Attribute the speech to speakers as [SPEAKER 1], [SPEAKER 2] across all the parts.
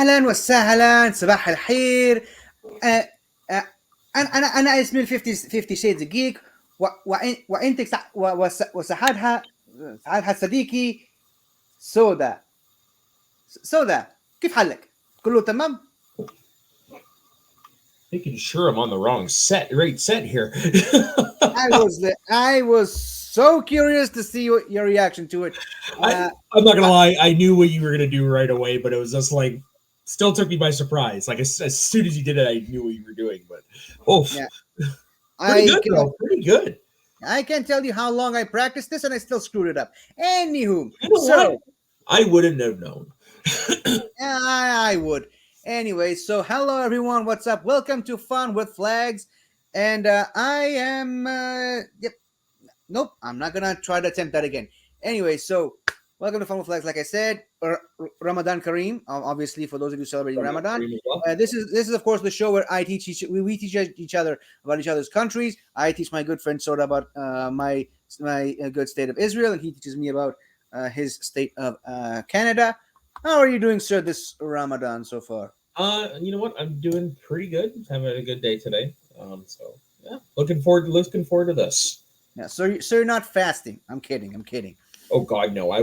[SPEAKER 1] اهلا وسهلا صباح الخير. آه، آه، انا اسمي 50 شيدز جيك. وانت وسعادها صديقي سودا. سودا، كيف حالك؟ كله تمام؟
[SPEAKER 2] Making sure I'm on the wrong set here.
[SPEAKER 1] I was so curious to see your reaction to it.
[SPEAKER 2] I
[SPEAKER 1] Uh,
[SPEAKER 2] I'm not gonna
[SPEAKER 1] I,
[SPEAKER 2] lie, I knew what you were gonna do right away, but it was just like still took me by surprise. Like as soon as you did it, I knew what you were doing. But oh,
[SPEAKER 1] yeah,
[SPEAKER 2] pretty
[SPEAKER 1] I
[SPEAKER 2] good
[SPEAKER 1] can
[SPEAKER 2] though, pretty good.
[SPEAKER 1] I can't tell you how long I practiced this, and I still screwed it up. Anywho,
[SPEAKER 2] You know what?
[SPEAKER 1] so
[SPEAKER 2] I wouldn't have known.
[SPEAKER 1] yeah, I would. Anyway, so hello everyone, what's up? Welcome to Fun with Flags. And I am yep, nope, I'm not gonna try to attempt that again. Anyway, so welcome to Fun with Flags, like I said, Ramadan Kareem, obviously for those of you celebrating
[SPEAKER 2] From
[SPEAKER 1] Ramadan.
[SPEAKER 2] Kareem as well.
[SPEAKER 1] This is of course the show where we teach each other about each other's countries. I teach my good friend Soda about my good state of Israel, and he teaches me about his state of Canada. How are you doing, sir, this Ramadan so far?
[SPEAKER 2] You know what? I'm doing pretty good. Having a good day today. So yeah, looking forward to this.
[SPEAKER 1] Yeah, so you're not fasting. I'm kidding. I'm kidding.
[SPEAKER 2] Oh God, no! I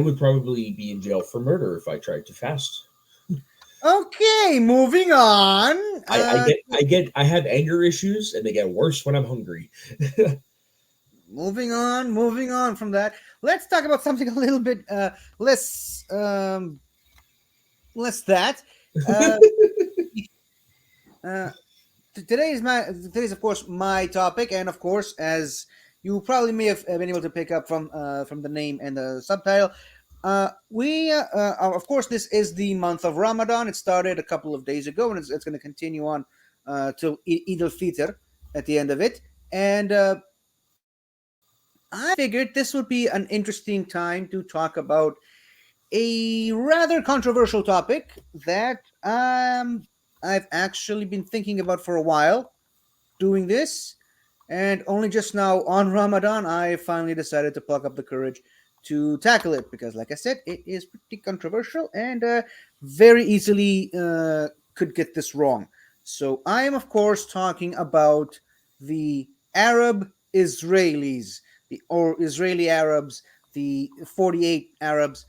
[SPEAKER 2] would probably be in jail for murder if I tried to fast.
[SPEAKER 1] Okay, moving on.
[SPEAKER 2] I have anger issues and they get worse when I'm hungry.
[SPEAKER 1] Moving on from that. Let's talk about something a little bit less less that. Uh, uh, today's of course my topic, and of course, as you probably may have been able to pick up from the name and the subtitle, we of course this is the month of Ramadan. It started a couple of days ago, and it's going to continue on till Eid al-Fitr at the end of it. And I figured this would be an interesting time to talk about a rather controversial topic that I've actually been thinking about for a while doing this, and only just now on Ramadan I finally decided to pluck up the courage to tackle it, because like I said, it is pretty controversial and very easily could get this wrong. So I am of course talking about the Arab Israelis, the or Israeli Arabs, the 48 Arabs.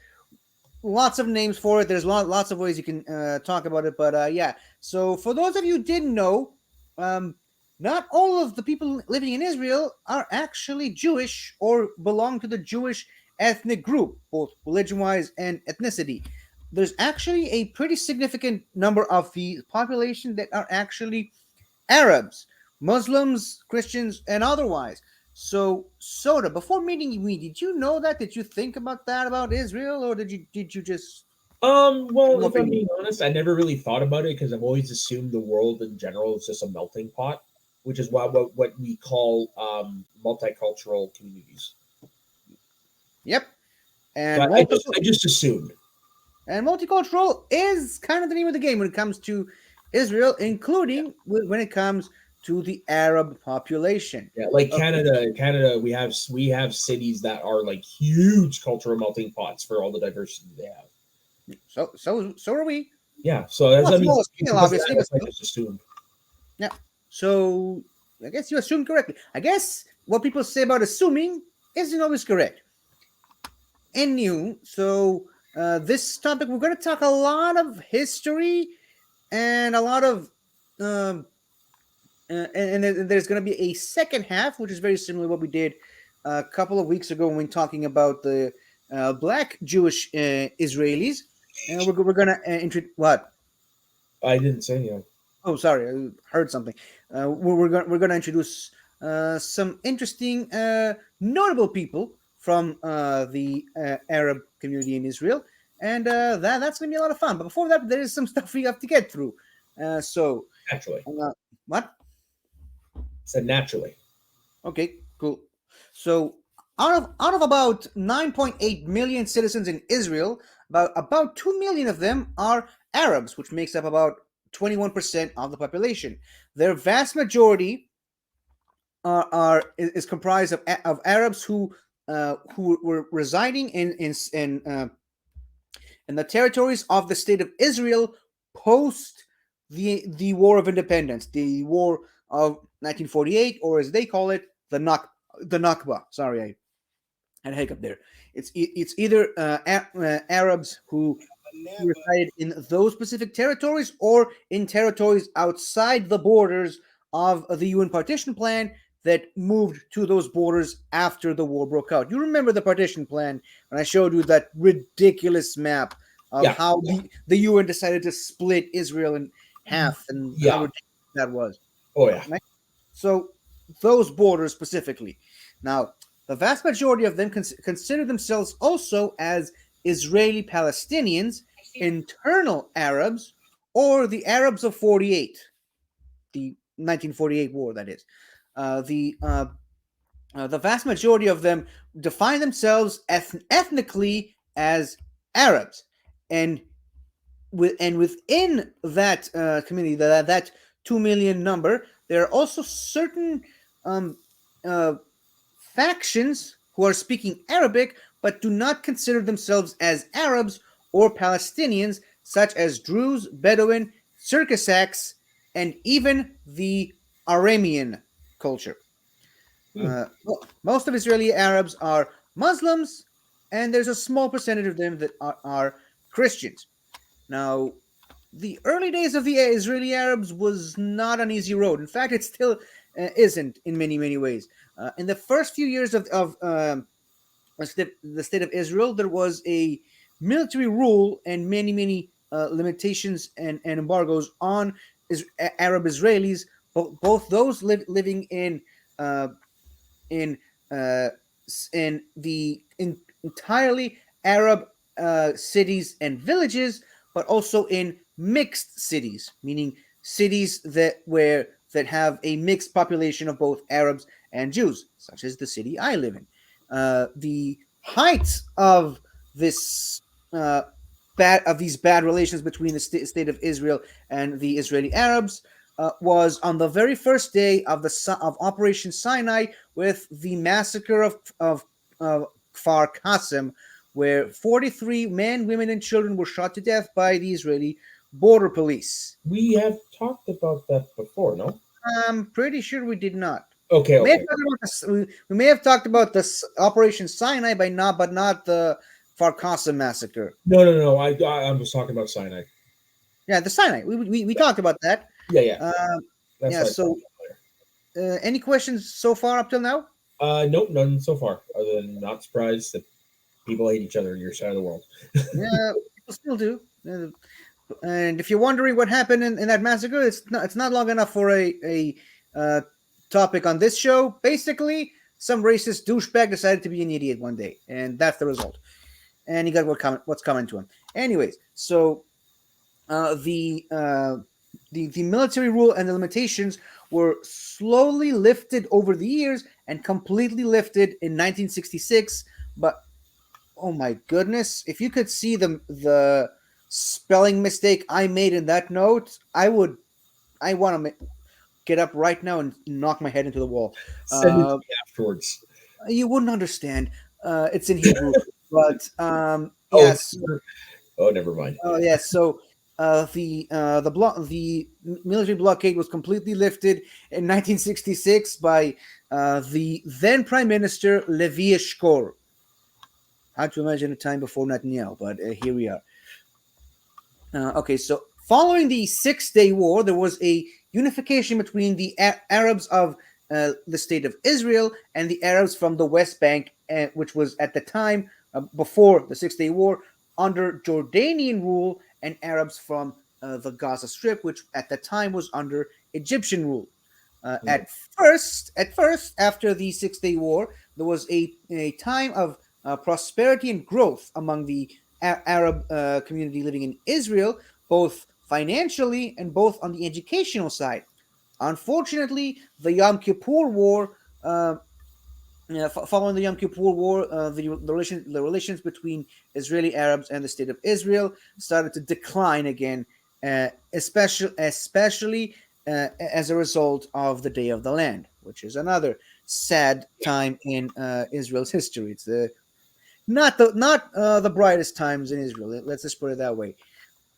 [SPEAKER 1] Lots of names for it. There's lots of ways you can talk about it, but yeah. So for those of you who didn't know, um, not all of the people living in Israel are actually Jewish or belong to the Jewish ethnic group, both religion-wise and ethnicity. There's actually a pretty significant number of the population that are actually Arabs, Muslims, Christians, and otherwise. So, Soda, before meeting me, did you know that? Did you think about that about Israel, or did you just
[SPEAKER 2] Well,
[SPEAKER 1] come
[SPEAKER 2] if
[SPEAKER 1] up in
[SPEAKER 2] I'm
[SPEAKER 1] you?
[SPEAKER 2] being honest, I never really thought about it because I've always assumed the world in general is just a melting pot, which is what we call multicultural communities.
[SPEAKER 1] Yep.
[SPEAKER 2] So
[SPEAKER 1] And
[SPEAKER 2] I just
[SPEAKER 1] multiple
[SPEAKER 2] I just assumed.
[SPEAKER 1] and multicultural is kind of the name of the game when it comes to Israel, including when it comes to the Arab population.
[SPEAKER 2] Yeah, like
[SPEAKER 1] Of
[SPEAKER 2] Canada, we have cities that are like huge cultural melting pots for all the diversity they have.
[SPEAKER 1] so are we.
[SPEAKER 2] Yeah, so
[SPEAKER 1] On
[SPEAKER 2] that's
[SPEAKER 1] a
[SPEAKER 2] I mean
[SPEAKER 1] smaller scale,
[SPEAKER 2] because of that,
[SPEAKER 1] obviously, but
[SPEAKER 2] that's what I
[SPEAKER 1] still.
[SPEAKER 2] just assumed.
[SPEAKER 1] Yeah. So I guess you assumed correctly. I guess what people say about assuming isn't always correct. Anywho, so this topic we're going to talk a lot of history and a lot of and then there's going to be a second half, which is very similar to what we did a couple of weeks ago when talking about the black Jewish Israelis. And we're going to introduce what?
[SPEAKER 2] I didn't say anything.
[SPEAKER 1] Oh, sorry, I heard something. We're going to introduce some interesting, notable people from the Arab community in Israel, and that's going to be a lot of fun. But before that, there is some stuff we have to get through. So,
[SPEAKER 2] Naturally,
[SPEAKER 1] what?
[SPEAKER 2] said naturally.
[SPEAKER 1] Okay, cool. So, out of about 9.8 million citizens in Israel, about 2 million of them are Arabs, which makes up about 21% of the population. Their vast majority is comprised of Arabs who were residing and the territories of the state of Israel post the War of Independence, the War of 1948, or as they call it, the Nakba. Sorry, I had a hiccup there. It's either Arabs who resided in those specific territories or in territories outside the borders of the UN partition plan that moved to those borders after the war broke out. You remember the partition plan when I showed you that ridiculous map of
[SPEAKER 2] Yeah.
[SPEAKER 1] how the UN decided to split Israel in half and
[SPEAKER 2] Yeah.
[SPEAKER 1] how ridiculous that was.
[SPEAKER 2] Oh yeah.
[SPEAKER 1] Right? So those borders specifically. Now, the vast majority of them consider themselves also as Israeli Palestinians, internal Arabs, or the Arabs of 48, the 1948 war, that is. The vast majority of them define themselves ethnically as Arabs, and within that community, that 2 million number, there are also certain factions who are speaking Arabic but do not consider themselves as Arabs or Palestinians, such as Druze, Bedouin, Circassians, and even the Aramean culture. Most of Israeli Arabs are Muslims, and there's a small percentage of them that are Christians. Now, the early days of the Israeli Arabs was not an easy road. In fact, it still isn't in many ways. In the first few years of the state of Israel, there was a military rule and many limitations and embargoes on Arab Israelis, both those living in in the entirely Arab cities and villages, but also in mixed cities, meaning cities that have a mixed population of both Arabs and Jews, such as the city I live in. The height of these bad relations between the state of Israel and the Israeli Arabs was on the very first day of Operation Sinai, with the massacre of Kfar Qasim, where 43 men, women, and children were shot to death by the Israeli border police.
[SPEAKER 2] We have talked about that before, no?
[SPEAKER 1] I'm pretty sure we did not.
[SPEAKER 2] Okay.
[SPEAKER 1] We may have talked about this Operation Sinai, but not the Kfar Qasim massacre.
[SPEAKER 2] No. I was talking about Sinai.
[SPEAKER 1] Yeah, the Sinai. We talked about that.
[SPEAKER 2] Yeah.
[SPEAKER 1] Yeah. So, any questions so far up till now?
[SPEAKER 2] Nope, none so far. Other than not surprised that people hate each other in your side of the world.
[SPEAKER 1] Yeah, people still do. And if you're wondering what happened in that massacre, it's not long enough for a topic on this show. Basically, some racist douchebag decided to be an idiot one day, and that's the result. And he got what's coming to him. Anyways, so the military rule and the limitations were slowly lifted over the years and completely lifted in 1966. But oh my goodness, if you could see the spelling mistake I made in that note, I want to get up right now and knock my head into the wall.
[SPEAKER 2] Send it to me afterwards.
[SPEAKER 1] You wouldn't understand. It's in Hebrew, but yes.
[SPEAKER 2] Oh, never mind.
[SPEAKER 1] Oh yes. So the military blockade was completely lifted in 1966 by the then Prime Minister Levi Eshkol. Hard to imagine a time before Netanyahu, but here we are. Okay, so following the Six-Day War, there was a unification between the Arabs of the state of Israel and the Arabs from the West Bank, which was at the time, before the Six-Day War, under Jordanian rule, and Arabs from the Gaza Strip, which at the time was under Egyptian rule. At first, after the Six-Day War, there was a time of prosperity and growth among the Arab community living in Israel, both financially and both on the educational side. Unfortunately, the Yom Kippur War, following the Yom Kippur War, the relations between Israeli Arabs and the state of Israel started to decline again, especially as a result of the Day of the Land, which is another sad time in Israel's history. It's not the brightest times in Israel. Let's just put it that way.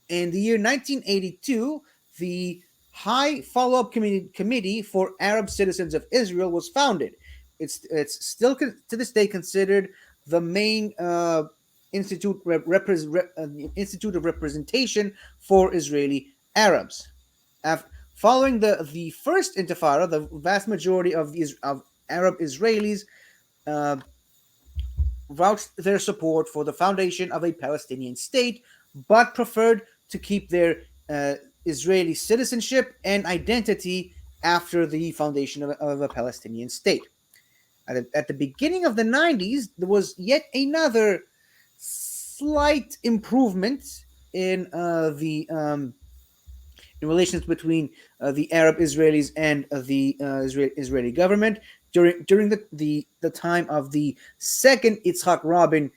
[SPEAKER 1] In the year 1982, the High Follow-up Committee for Arab Citizens of Israel was founded. It's still to this day considered the main institute institute of representation for Israeli Arabs. Following the first Intifada, the vast majority of Arab Israelis vouched their support for the foundation of a Palestinian state, but preferred to keep their Israeli citizenship and identity after the foundation of a Palestinian state. At the beginning of the 90s, there was yet another slight improvement in the in relations between the Arab Israelis and the Israeli government during the time of the second Yitzhak Rabin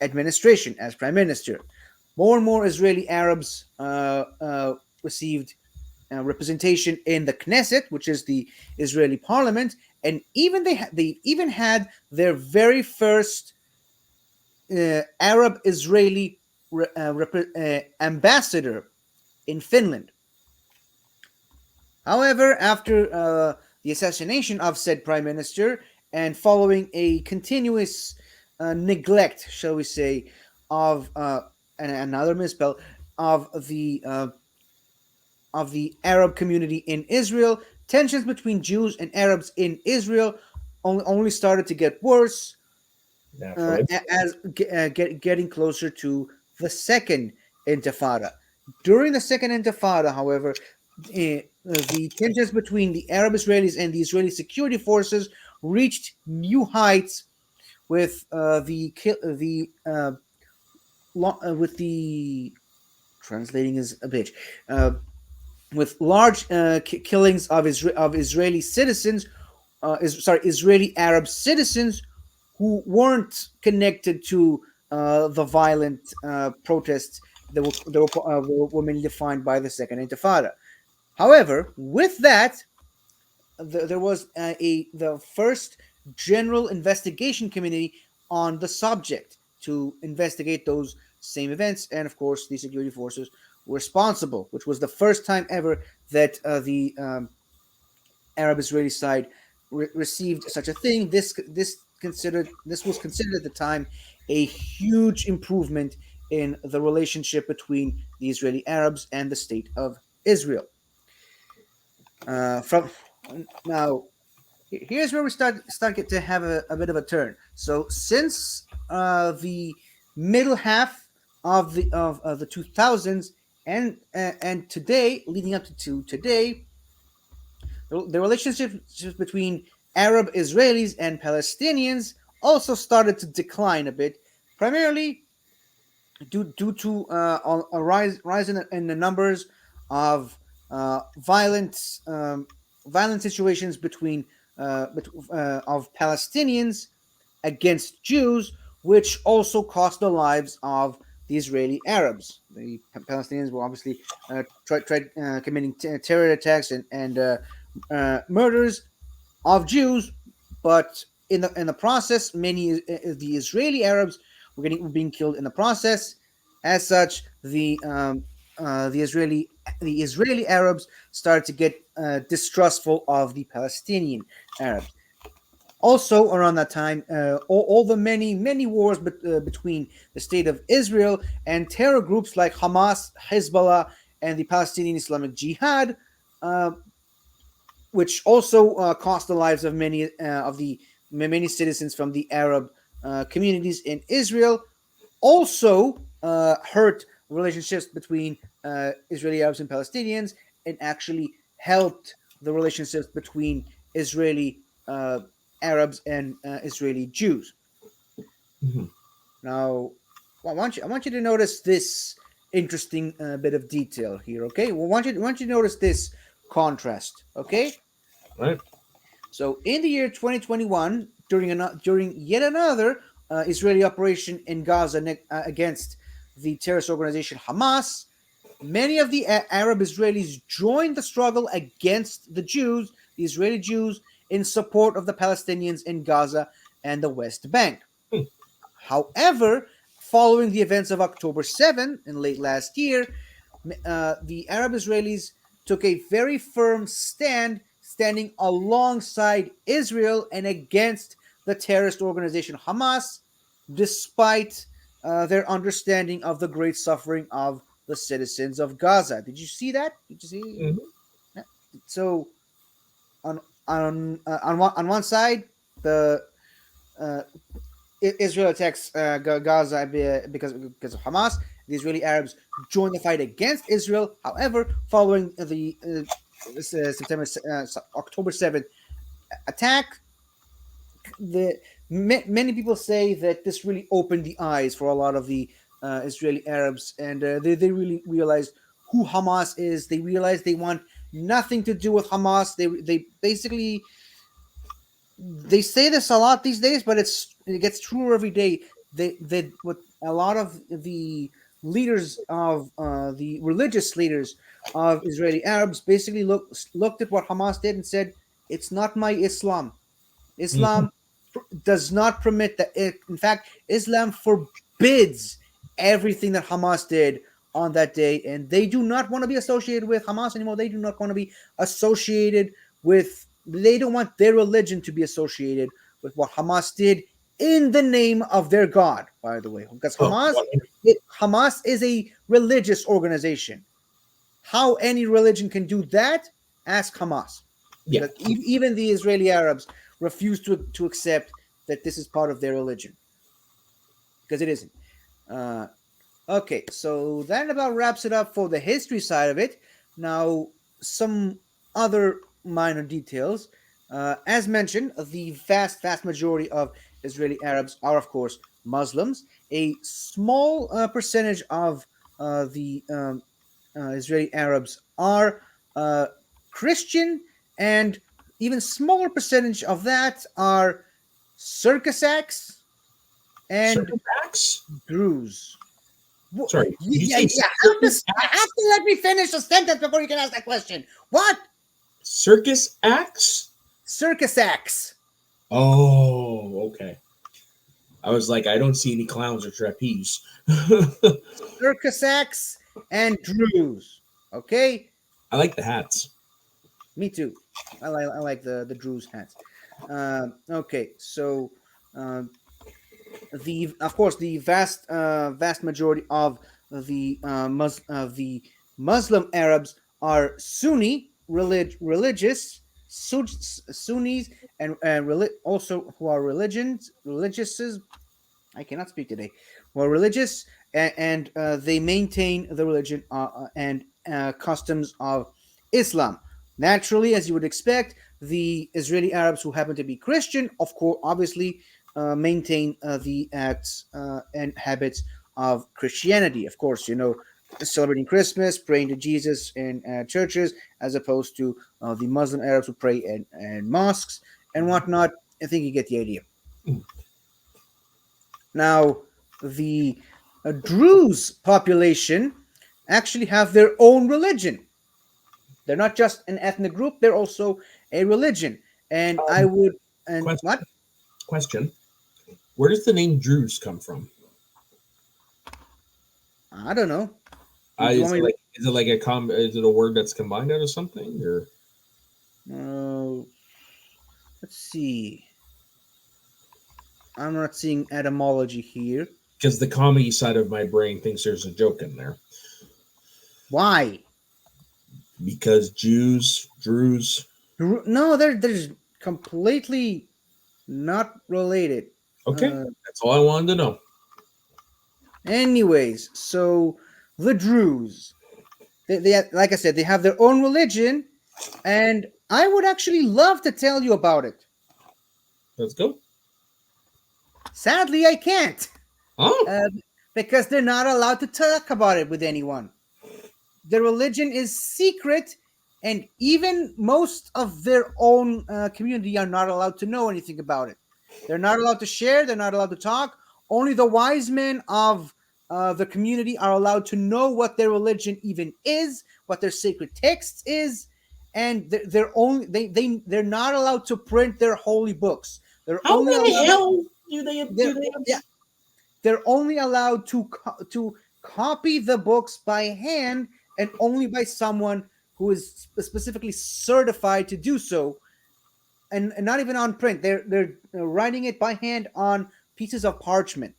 [SPEAKER 1] administration as prime minister. More and more Israeli Arabs received representation in the Knesset, which is the Israeli parliament, and even they even had their very first Arab Israeli ambassador in Finland. However, after the assassination of said prime minister and following a continuous neglect, shall we say, of and another misspell of the Arab community in Israel, tensions between Jews and Arabs in Israel only started to get worse as getting closer to the second Intifada. During the second Intifada, however, the tensions between the Arab Israelis and the Israeli security forces reached new heights with with the translating is a bitch with large killings of Israeli citizens, Israeli Arab citizens who weren't connected to the violent protests that were mainly defined by the Second Intifada. However, with that, there was the first general investigation committee on the subject to investigate those same events, and of course, the security forces were responsible, which was the first time ever that the Arab Israeli side received such a thing. This was considered at the time a huge improvement in the relationship between the Israeli Arabs and the state of Israel. From now, here's where we start to have a bit of a turn. So since the middle half of the 2000s and today, leading up to today, the relationship between Arab Israelis and Palestinians also started to decline a bit, primarily due to a rise in the numbers of violent situations between of Palestinians against Jews, which also cost the lives of the Israeli Arabs. The Palestinians were obviously tried committing terror attacks and murders of Jews, but in the process, many the Israeli Arabs were being killed in the process. As such, the Israeli Arabs started to get distrustful of the Palestinian Arabs. Also, around that time, all the many wars between the state of Israel and terror groups like Hamas, Hezbollah, and the Palestinian Islamic Jihad, which also cost the lives of many citizens from the Arab communities in Israel, also hurt relationships between Israeli Arabs and Palestinians, and actually helped the relationships between Israeli Arabs and Israeli Jews.
[SPEAKER 2] Mm-hmm.
[SPEAKER 1] Now, I want you to notice this interesting bit of detail here. Okay, I want you to notice this contrast. Okay,
[SPEAKER 2] right.
[SPEAKER 1] So, in the year 2021, during yet another Israeli operation in Gaza against the terrorist organization Hamas, many of the Arab Israelis joined the struggle against the Israeli Jews, in support of the Palestinians in Gaza and the West Bank. However, following the events of October 7 in late last year, the Arab Israelis took a very firm stand, standing alongside Israel and against the terrorist organization Hamas, despite their understanding of the great suffering of the citizens of Gaza. Did you see that? Did you see?
[SPEAKER 2] Mhm.
[SPEAKER 1] Yeah. So on one side, the uh, Israel attacks Gaza because of Hamas. The Israeli Arabs joined the fight against Israel. However, following the October 7th attack, many people say that this really opened the eyes for a lot of the Israeli Arabs, and they really realized who Hamas is. They realized they want nothing to do with Hamas. They basically they say this a lot these days, but it gets truer every day. They what a lot of the leaders of the religious leaders of Israeli Arabs basically looked at what Hamas did and said, "It's not my Islam.
[SPEAKER 2] Mhm.
[SPEAKER 1] Islam does not permit that. In fact, Islam forbids everything that Hamas did on that day, and they do not want to be associated with Hamas anymore. They do not want to be associated with. They don't want their religion to be associated with what Hamas did in the name of their God. By the way, because
[SPEAKER 2] Oh,
[SPEAKER 1] Hamas is a religious organization. How any religion can do that? Ask Hamas,
[SPEAKER 2] yeah.
[SPEAKER 1] because even the Israeli Arabs refuse to accept that this is part of their religion, because it isn't. Uh, okay, so that about wraps it up for the history side of it. Now, some other minor details. As mentioned, the vast majority of Israeli Arabs are, of course, Muslims. A small percentage of the Israeli Arabs are Christian, and even smaller percentage of that are Circassacs and
[SPEAKER 2] Circus acts?
[SPEAKER 1] Druze.
[SPEAKER 2] Sorry, did you
[SPEAKER 1] Yeah,
[SPEAKER 2] say
[SPEAKER 1] you
[SPEAKER 2] circus
[SPEAKER 1] have
[SPEAKER 2] acts?
[SPEAKER 1] to let me finish a sentence before you can ask that question. What?
[SPEAKER 2] Circus acts?
[SPEAKER 1] Circassacs.
[SPEAKER 2] Oh, okay. I was like, I don't see any clowns or trapeze.
[SPEAKER 1] Circassacs and Druze. Okay?
[SPEAKER 2] I like the hats.
[SPEAKER 1] Me too. I like the Druze hats. Okay, so uh, the of course the vast majority of the Muslim Arabs are Sunni religious Sunnis, and also who are religious. I cannot speak today. Who are religious, and they maintain the religion and customs of Islam. Naturally, as you would expect, the Israeli Arabs who happen to be Christian, of course, obviously maintain the acts and habits of Christianity. Of course, celebrating Christmas, praying to Jesus in churches, as opposed to the Muslim Arabs who pray in mosques and whatnot. I think you get the idea. Now, the Druze population actually have their own religion. They're not just an ethnic group; they're also a religion. And I
[SPEAKER 2] Um,
[SPEAKER 1] would and
[SPEAKER 2] question.
[SPEAKER 1] what?
[SPEAKER 2] Question. Where does the name Druze come from?
[SPEAKER 1] I don't know. Do you
[SPEAKER 2] Is
[SPEAKER 1] want
[SPEAKER 2] it
[SPEAKER 1] me?
[SPEAKER 2] like is it a word that's combined out of something, or
[SPEAKER 1] Let's see. I'm not seeing etymology here.
[SPEAKER 2] because the comedy side of my brain thinks there's a joke in there?
[SPEAKER 1] Why?
[SPEAKER 2] Because Jews, Druze.
[SPEAKER 1] No, there's completely not related.
[SPEAKER 2] Okay,
[SPEAKER 1] Uh,
[SPEAKER 2] that's all I wanted to know.
[SPEAKER 1] Anyways, so the Druze, they like I said, they have their own religion, and I would actually love to tell you about it.
[SPEAKER 2] Let's go.
[SPEAKER 1] Sadly, I can't,
[SPEAKER 2] Oh,
[SPEAKER 1] uh, because they're not allowed to talk about it with anyone. Their religion is secret, and even most of their own community are not allowed to know anything about it. They're not allowed to share. They're not allowed to talk. Only the wise men of the community are allowed to know what their religion even is, what their sacred texts is, and they're only they're not allowed to print their holy books. They're
[SPEAKER 2] how
[SPEAKER 1] only
[SPEAKER 2] the
[SPEAKER 1] allowed.
[SPEAKER 2] hell do they
[SPEAKER 1] They're,
[SPEAKER 2] do they?
[SPEAKER 1] yeah, they're only allowed to copy the books by hand and only by someone who is specifically certified to do so, and not even on print. They're writing it by hand on pieces of parchment.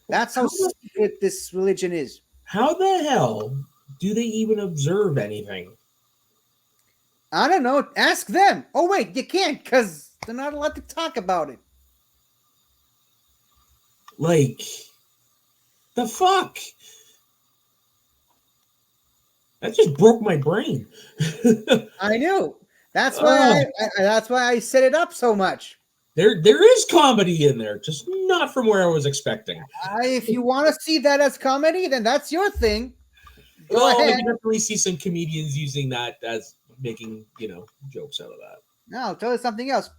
[SPEAKER 1] That's how
[SPEAKER 2] How the,
[SPEAKER 1] secret this religion is.
[SPEAKER 2] how the hell do they even observe anything?
[SPEAKER 1] I don't know. Ask them. Oh wait, you can't because they're not allowed to talk about it.
[SPEAKER 2] Like, the fuck? That just broke my brain.
[SPEAKER 1] I know. That's why that's why I set it up so much.
[SPEAKER 2] There is comedy in there, just not from where I was expecting.
[SPEAKER 1] If you want to see that as comedy, then that's your thing. Go
[SPEAKER 2] Well, I
[SPEAKER 1] ahead.
[SPEAKER 2] can definitely see some comedians using that as making, jokes out of that.
[SPEAKER 1] Now, I'll tell you something else.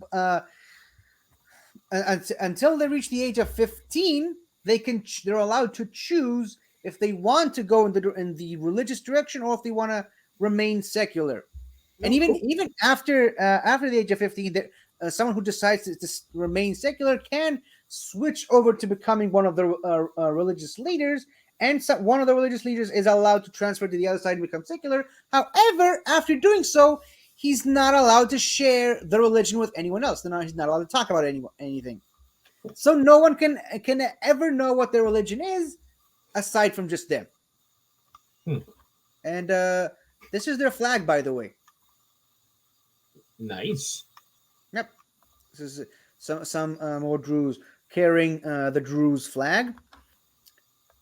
[SPEAKER 1] Until they reach the age of 15, they're allowed to choose if they want to go in the religious direction or if they want to remain secular. And even after the age of 15, someone who decides to remain secular can switch over to becoming one of the religious leaders, and one of the religious leaders is allowed to transfer to the other side and become secular. However, after doing so, he's not allowed to share the religion with anyone else. He's not allowed to talk about anything. So no one can ever know what their religion is aside from just them. And this is their flag, by the way.
[SPEAKER 2] Nice.
[SPEAKER 1] Yep. This is some more Druze carrying the Druze flag.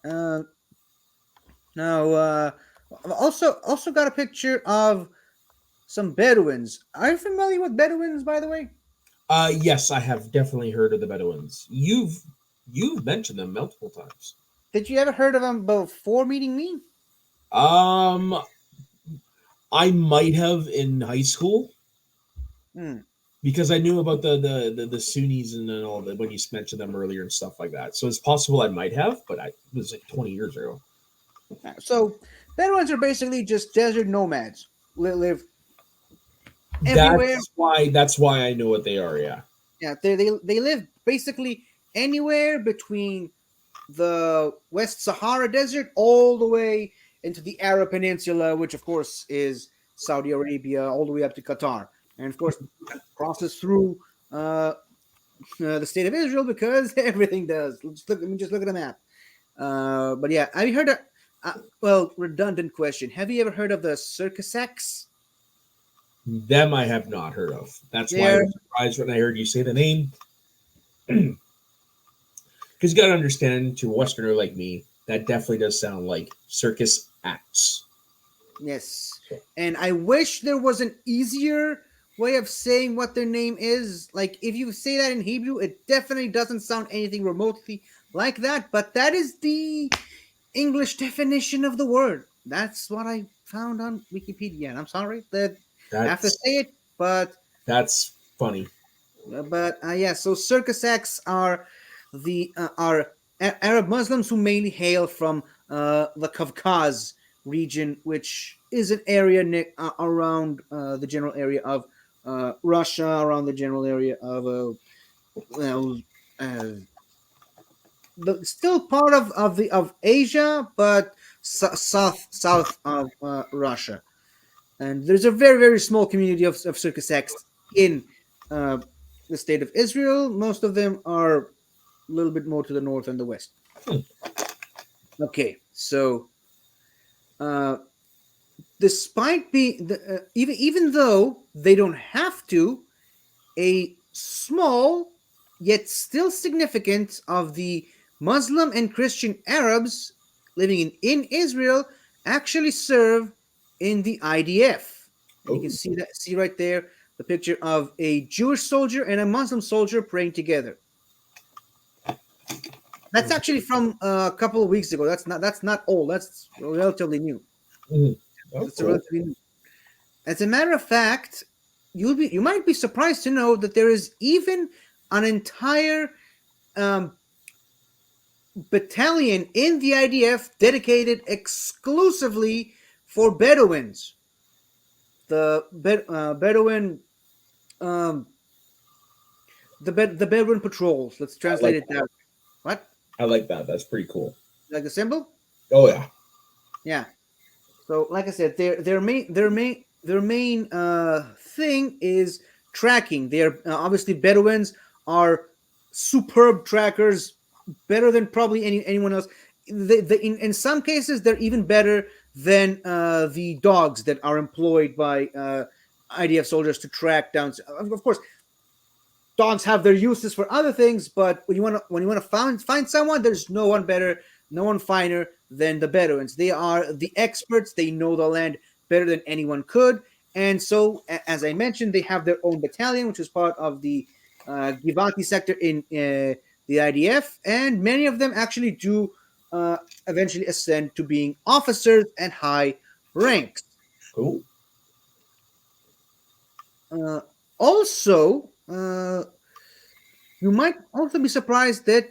[SPEAKER 1] Now, also got a picture of some Bedouins. Are you familiar with Bedouins, by the way?
[SPEAKER 2] Yes, I have definitely heard of the Bedouins. You've mentioned them multiple times.
[SPEAKER 1] Did you ever heard of them before meeting me?
[SPEAKER 2] I might have in high school. Because I knew about the Sunnis and all that when you mentioned them earlier and stuff like that. So it's possible I might have, but it was like 20 years ago.
[SPEAKER 1] So Bedouins are basically just desert nomads. Live everywhere.
[SPEAKER 2] That's why I know what they are. Yeah.
[SPEAKER 1] Yeah, they live basically anywhere between the West Sahara Desert all the way into the Arab Peninsula, which of course is Saudi Arabia, all the way up to Qatar. And of course, crosses through the state of Israel because everything does. Just look at the map. But yeah, have you heard of? Redundant question. Have you ever heard of the Circasecs?
[SPEAKER 2] Them I have not heard of. That's why I was surprised when I heard you say the name. Because you got to understand, to a Westerner like me, that definitely does sound like circus acts.
[SPEAKER 1] Yes, and I wish there was an easier way of saying what their name is. Like, if you say that in Hebrew, it definitely doesn't sound anything remotely like that, but that is the English definition of the word. That's what I found on Wikipedia, and I'm sorry that I have to say it, but
[SPEAKER 2] that's funny.
[SPEAKER 1] But yeah, so Circasecs are the Arab Muslims who mainly hail from the Kavkaz region, which is an area around the general area of Russia, around the general area of still part of Asia, but south of Russia. And there's a very, very small community of Circasecs in the state of Israel. Most of them are a little bit more to the north and the west. Okay, so despite being even though they don't have to, a small yet still significant of the Muslim and Christian Arabs living in Israel actually serve in the IDF. You can see right there the picture of a Jewish soldier and a Muslim soldier praying together. That's actually from a couple of weeks ago. That's not old. That's relatively new. It's relatively new. As a matter of fact, you might be surprised to know that there is even an entire battalion in the IDF dedicated exclusively for Bedouins. The Bedouin, the Bedouin patrols. Let's translate it that way. What?
[SPEAKER 2] I like that. That's pretty cool.
[SPEAKER 1] Like the symbol?
[SPEAKER 2] Oh yeah.
[SPEAKER 1] Yeah. So, like I said, their main thing is tracking. They're obviously Bedouins are superb trackers, better than probably anyone else. In some cases, they're even better than the dogs that are employed by IDF soldiers to track down. Of course, dogs have their uses for other things, but when you want to find someone, there's no one better, no one finer than the Bedouins. They are the experts. They know the land better than anyone could, and so as I mentioned, they have their own battalion, which is part of the Givati sector in the IDF, and many of them actually do eventually ascend to being officers and high ranks.
[SPEAKER 2] Cool.
[SPEAKER 1] Uh, Also, you might also be surprised that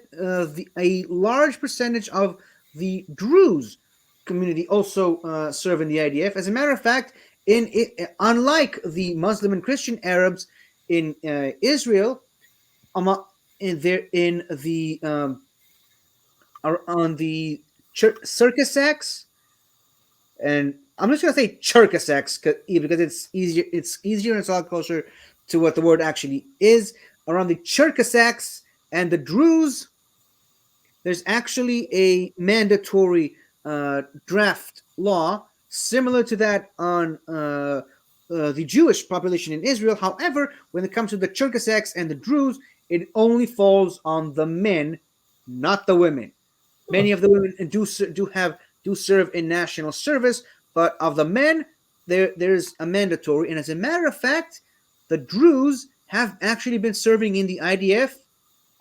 [SPEAKER 1] a large percentage of the Druze community also serve in the IDF. As a matter of fact, unlike the Muslim and Christian Arabs in Israel, in the on the Circasex, and I'm just gonna say Cherkassex because it's easier. It's easier and it's a lot closer to what the word actually is. Around the Cherkassex and the Druze, there's actually a mandatory draft law similar to that on the Jewish population in Israel. However, when it comes to the Cherkassex and the Druze, it only falls on the men, not the women.
[SPEAKER 2] Huh.
[SPEAKER 1] Many of the women do serve in national service, but of the men, there's a mandatory. And as a matter of fact, the Druze have actually been serving in the IDF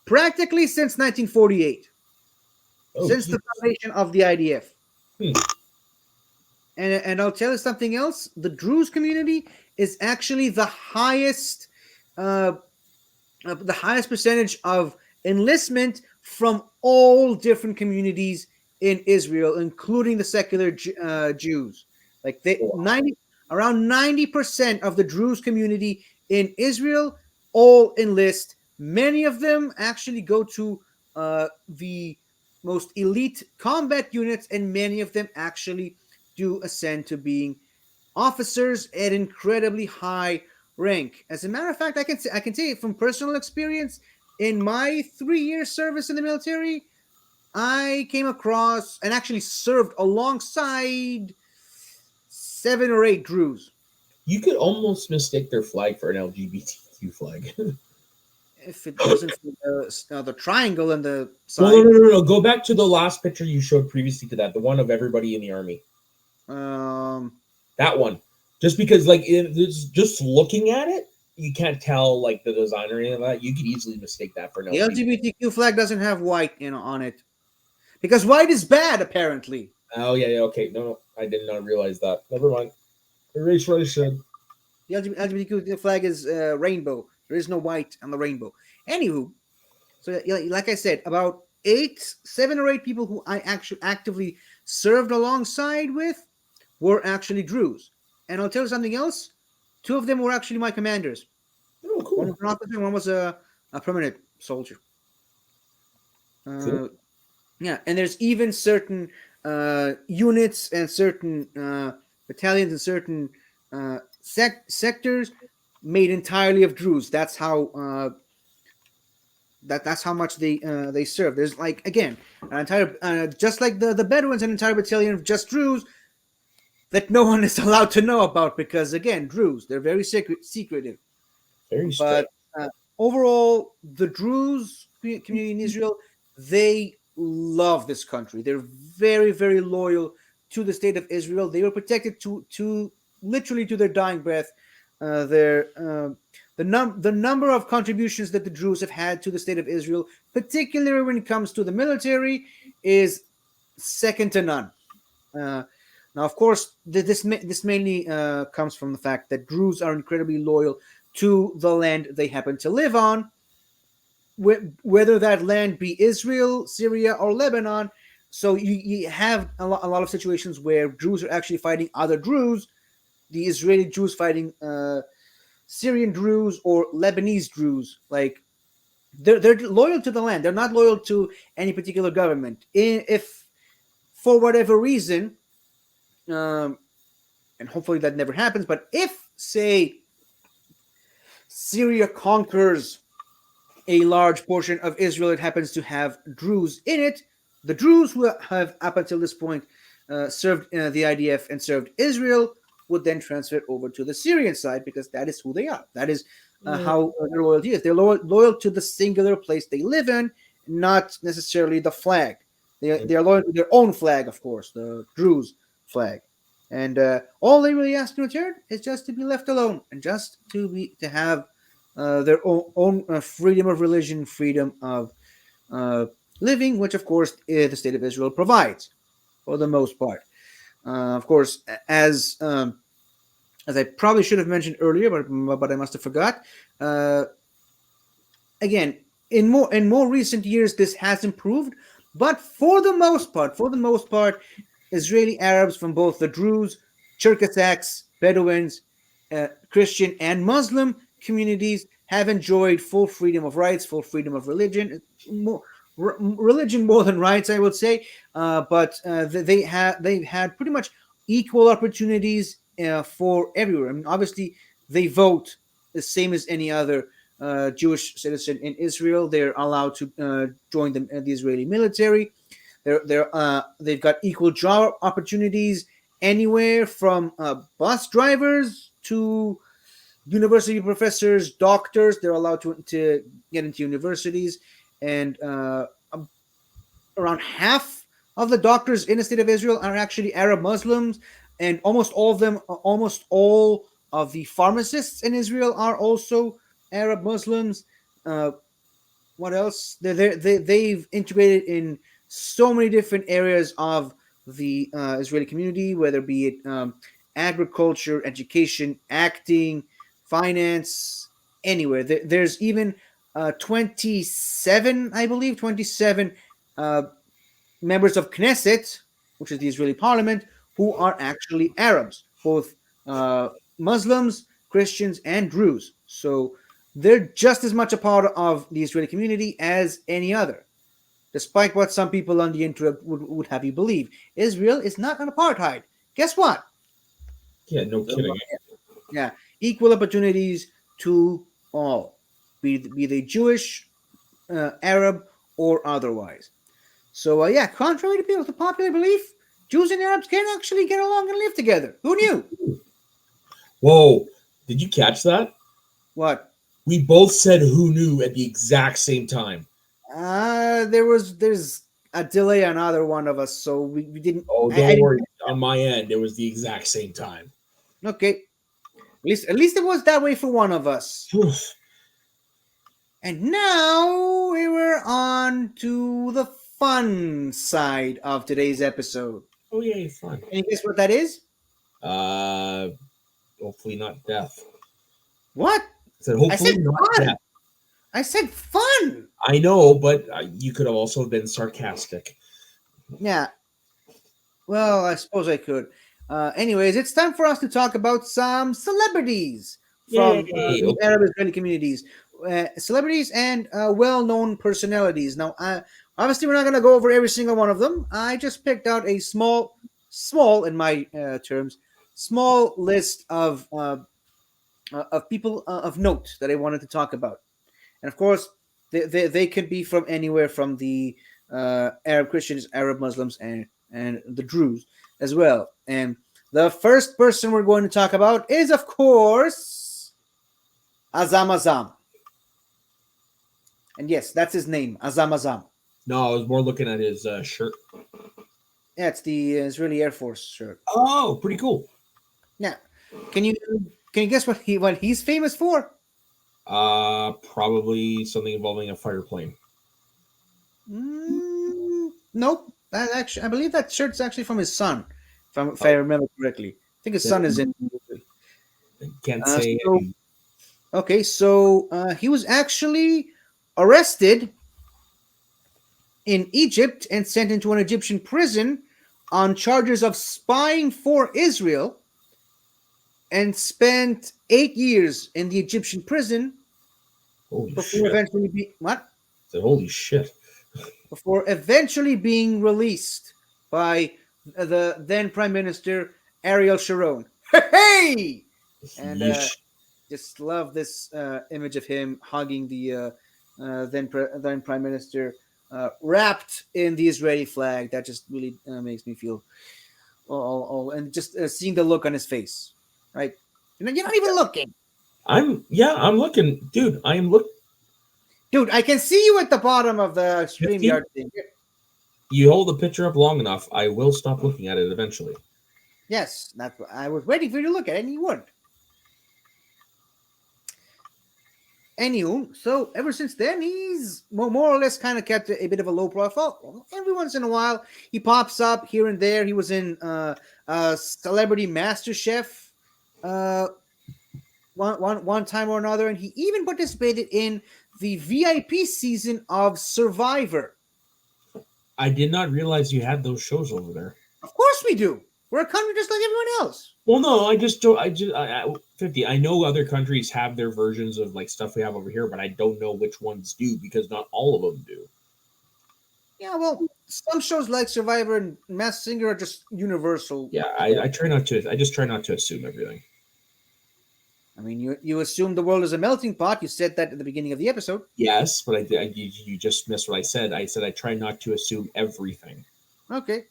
[SPEAKER 1] practically since 1948,
[SPEAKER 2] Oh,
[SPEAKER 1] since
[SPEAKER 2] geez.
[SPEAKER 1] the foundation of the IDF.
[SPEAKER 2] Hmm.
[SPEAKER 1] And I'll tell you something else. The Druze community is actually uh, the highest percentage of enlistment from all different communities in Israel, including the secular Jews. Like they
[SPEAKER 2] Wow.
[SPEAKER 1] 90 around 90% of the Druze community in Israel all enlist. Many of them actually go to the most elite combat units, and many of them actually do ascend to being officers at incredibly high rank. As a matter of fact, I can say it from personal experience. In my 3 year service in the military, I came across and actually served alongside 7 or 8 Druze.
[SPEAKER 2] You could almost mistake their flag for an LGBTQ flag.
[SPEAKER 1] If it wasn't for the triangle and the
[SPEAKER 2] Well, no,
[SPEAKER 1] side,
[SPEAKER 2] no, no, no. Go back to the last picture you showed previously to that, the one of everybody in the army.
[SPEAKER 1] um,
[SPEAKER 2] That one. Just because, like, just looking at it, you can't tell, like, the design or anything like that. You could easily mistake that for an
[SPEAKER 1] the
[SPEAKER 2] LGBT.
[SPEAKER 1] LGBTQ flag doesn't have white on it because white is bad apparently.
[SPEAKER 2] Oh, yeah, yeah, okay. No, I did not realize that. Never mind. Erase what I said.
[SPEAKER 1] The LGBTQ flag is rainbow. There is no white on the rainbow. Anywho, so like I said, about 7 or 8 people who I actually actively served alongside with were actually Druze. And I'll tell you something else. 2 of them were actually my commanders.
[SPEAKER 2] Oh,
[SPEAKER 1] One
[SPEAKER 2] cool.
[SPEAKER 1] was an officer, and one was a permanent soldier.
[SPEAKER 2] Cool.
[SPEAKER 1] Yeah, and there's even certain units and certain battalions and certain sectors made entirely of Druze. That's how that's how much they serve. There's like again an entire just like the Bedouins, an entire battalion of just Druze that no one is allowed to know about because again Druze, they're very secretive.
[SPEAKER 2] Very
[SPEAKER 1] But
[SPEAKER 2] strange.
[SPEAKER 1] overall, the Druze community in Israel, they love this country. They're very, very loyal to the state of Israel. They were protected to literally to their dying breath. Their the number of contributions that the Druze have had to the state of Israel, particularly when it comes to the military, is second to none. Now, of course, this mainly comes from the fact that Druze are incredibly loyal to the land they happen to live on, whether that land be Israel, Syria, or Lebanon. So you have a lot of situations where Druze are actually fighting other Druze, the Israeli Druze fighting Syrian Druze or Lebanese Druze. Like they're loyal to the land. They're not loyal to any particular government. If for whatever reason, um, and hopefully that never happens, but if say Syria conquers a large portion of Israel, it happens to have Druze in it. The Druze who have up until this point served the IDF and served Israel would then transfer over to the Syrian side because that is who they are. That is how their loyalty is. They're loyal to the singular place they live in, not necessarily the flag. They are loyal to their own flag, of course, the Druze flag. And all they really ask in return is just to be left alone and just to have their own freedom of religion, freedom of living, which of course the state of Israel provides for the most part. Of course, as I probably should have mentioned earlier, but I must have forgot. Again, in more recent years, this has improved, but for the most part, Israeli Arabs from both the Druze, Cherkessiks, Bedouins, Christian, and Muslim communities have enjoyed full freedom of rights, full freedom of religion, religion more than rights, I would say. But they've had pretty much equal opportunities for everywhere. I mean, obviously, they vote the same as any other Jewish citizen in Israel. They're allowed to join the Israeli military. They've got equal job opportunities anywhere from bus drivers to university professors, doctors. They're allowed to get into universities, and around half of the doctors in the state of Israel are actually Arab Muslims, and almost all of the pharmacists in Israel are also Arab Muslims. What else? They've integrated in so many different areas of the Israeli community, whether be it agriculture, education, acting, finance, anywhere. There's even 27, I believe, 27 members of Knesset, which is the Israeli parliament, who are actually Arabs, both Muslims, Christians, and Druze. So they're just as much a part of the Israeli community as any other, despite what some people on the internet would have you believe. Israel is not an apartheid. Guess what?
[SPEAKER 2] Yeah, no kidding.
[SPEAKER 1] Yeah, equal opportunities to all, be they Jewish, Arab, or otherwise. So, yeah, contrary to popular belief, Jews and Arabs can actually get along and live together. Who knew?
[SPEAKER 2] Whoa, did you catch that?
[SPEAKER 1] What?
[SPEAKER 2] We both said who knew at the exact same time.
[SPEAKER 1] There's a delay on either one of us, so we didn't.
[SPEAKER 2] Oh, don't worry. On my end, it was the exact same time.
[SPEAKER 1] Okay. At least it was that way for one of us. And now we were on to the fun side of today's episode.
[SPEAKER 2] Oh, yay, fun.
[SPEAKER 1] Can you guess what that is?
[SPEAKER 2] Hopefully not death.
[SPEAKER 1] What?
[SPEAKER 2] I said not
[SPEAKER 1] fun.
[SPEAKER 2] death.
[SPEAKER 1] I said fun.
[SPEAKER 2] I know, but you could have also been sarcastic.
[SPEAKER 1] Yeah. Well, I suppose I could. Anyways, it's time for us to talk about some celebrities from the Arab Israeli communities. Celebrities and well-known personalities. Now, obviously, we're not going to go over every single one of them. I just picked out a small in my terms, small list of people of note that I wanted to talk about. And of course, they could be from anywhere from the Arab Christians, Arab Muslims, and the Druze as well. And the first person we're going to talk about is, of course, Azam Azam. And yes, that's his name, Azam Azam.
[SPEAKER 2] No, I was more looking at his shirt.
[SPEAKER 1] Yeah, it's the Israeli Air Force shirt.
[SPEAKER 2] Oh, pretty cool.
[SPEAKER 1] Yeah. Can you guess what he's famous for?
[SPEAKER 2] Probably something involving a fighter plane.
[SPEAKER 1] Nope. I believe that shirt's actually from his son, if I remember correctly. I think his son is in the movie.
[SPEAKER 2] Can't say.
[SPEAKER 1] Okay, so he was actually arrested in Egypt and sent into an Egyptian prison on charges of spying for Israel, and spent 8 years in the Egyptian prison
[SPEAKER 2] Holy
[SPEAKER 1] before
[SPEAKER 2] shit!
[SPEAKER 1] eventually be what?
[SPEAKER 2] So, holy shit!
[SPEAKER 1] Before eventually being released by the then Prime Minister Ariel Sharon. Hey! And
[SPEAKER 2] Yeesh.
[SPEAKER 1] just love this image of him hugging the then Prime Minister, wrapped in the Israeli flag. That just really makes me feel and just seeing the look on his face, right? You're not even looking,
[SPEAKER 2] I'm looking, dude. I am look.
[SPEAKER 1] dude. I can see you at the bottom of the StreamYard
[SPEAKER 2] 50?
[SPEAKER 1] thing.
[SPEAKER 2] You hold the picture up long enough, I will stop looking at it eventually.
[SPEAKER 1] Yes, that's what I was waiting for you to look at, and you wouldn't. Anywho, so ever since then, he's more or less kind of kept a bit of a low profile. Every once in a while, he pops up here and there. He was in Celebrity Master Chef one time or another, and he even participated in the VIP season of Survivor.
[SPEAKER 2] I did not realize you had those shows over there.
[SPEAKER 1] Of course, we do. We're a country just like everyone else.
[SPEAKER 2] Well, no, I just don't. 50. I know other countries have their versions of like stuff we have over here, but I don't know which ones do because not all of them do.
[SPEAKER 1] Yeah, well, some shows like Survivor and Masked Singer are just universal.
[SPEAKER 2] Yeah, I try not to. I just try not to assume everything.
[SPEAKER 1] I mean, you assume the world is a melting pot. You said that at the beginning of the episode.
[SPEAKER 2] Yes, but you just missed what I said. I said I try not to assume everything.
[SPEAKER 1] Okay.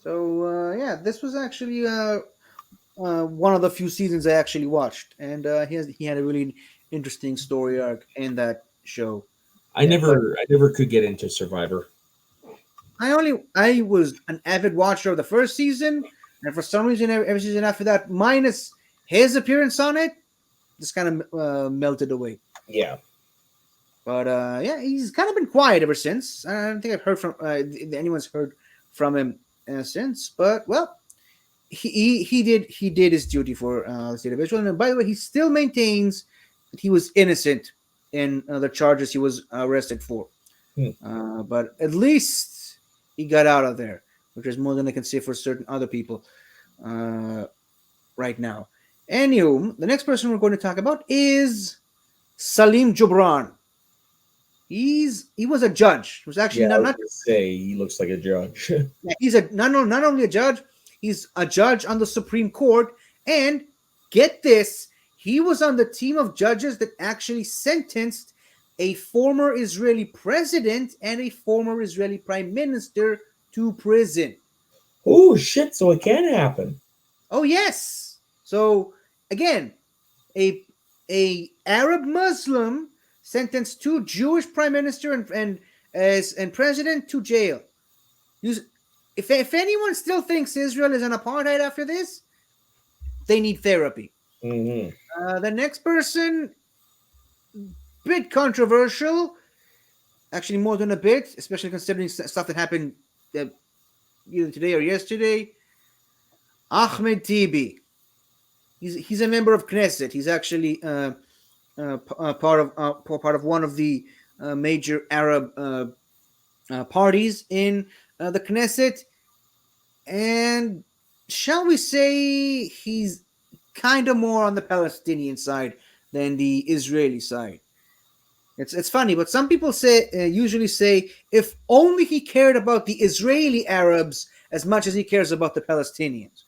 [SPEAKER 1] So yeah, this was actually one of the few seasons I actually watched, and he had a really interesting story arc in that show.
[SPEAKER 2] I never could get into Survivor.
[SPEAKER 1] I was an avid watcher of the first season, and for some reason, every season after that, minus his appearance on it, just kind of melted away.
[SPEAKER 2] Yeah.
[SPEAKER 1] But yeah, he's kind of been quiet ever since. I don't think I've heard from anyone's heard from him since. But well, he did his duty for the state of Israel. And by the way, he still maintains that he was innocent in the charges he was arrested for. But at least he got out of there, which is more than I can say for certain other people right now. Anywho, the next person we're going to talk about is Salim Jubran. He was a judge. He was actually not
[SPEAKER 2] say he looks like a judge.
[SPEAKER 1] Yeah, he's not only a judge, he's a judge on the Supreme Court. And get this, he was on the team of judges that actually sentenced a former Israeli president and a former Israeli prime minister to prison.
[SPEAKER 2] Oh shit! So it can happen.
[SPEAKER 1] Oh yes. So again, a Arab Muslim sentenced two Jewish prime minister and president to jail. If anyone still thinks Israel is an apartheid after this, they need therapy.
[SPEAKER 2] Mm-hmm.
[SPEAKER 1] The next person, bit controversial, actually more than a bit, especially considering stuff that happened either today or yesterday. Ahmed Tibi. He's a member of Knesset. He's actually part of one of the major Arab parties in the Knesset, and shall we say he's kind of more on the Palestinian side than the Israeli side. It's funny, but some people usually say if only he cared about the Israeli Arabs as much as he cares about the Palestinians.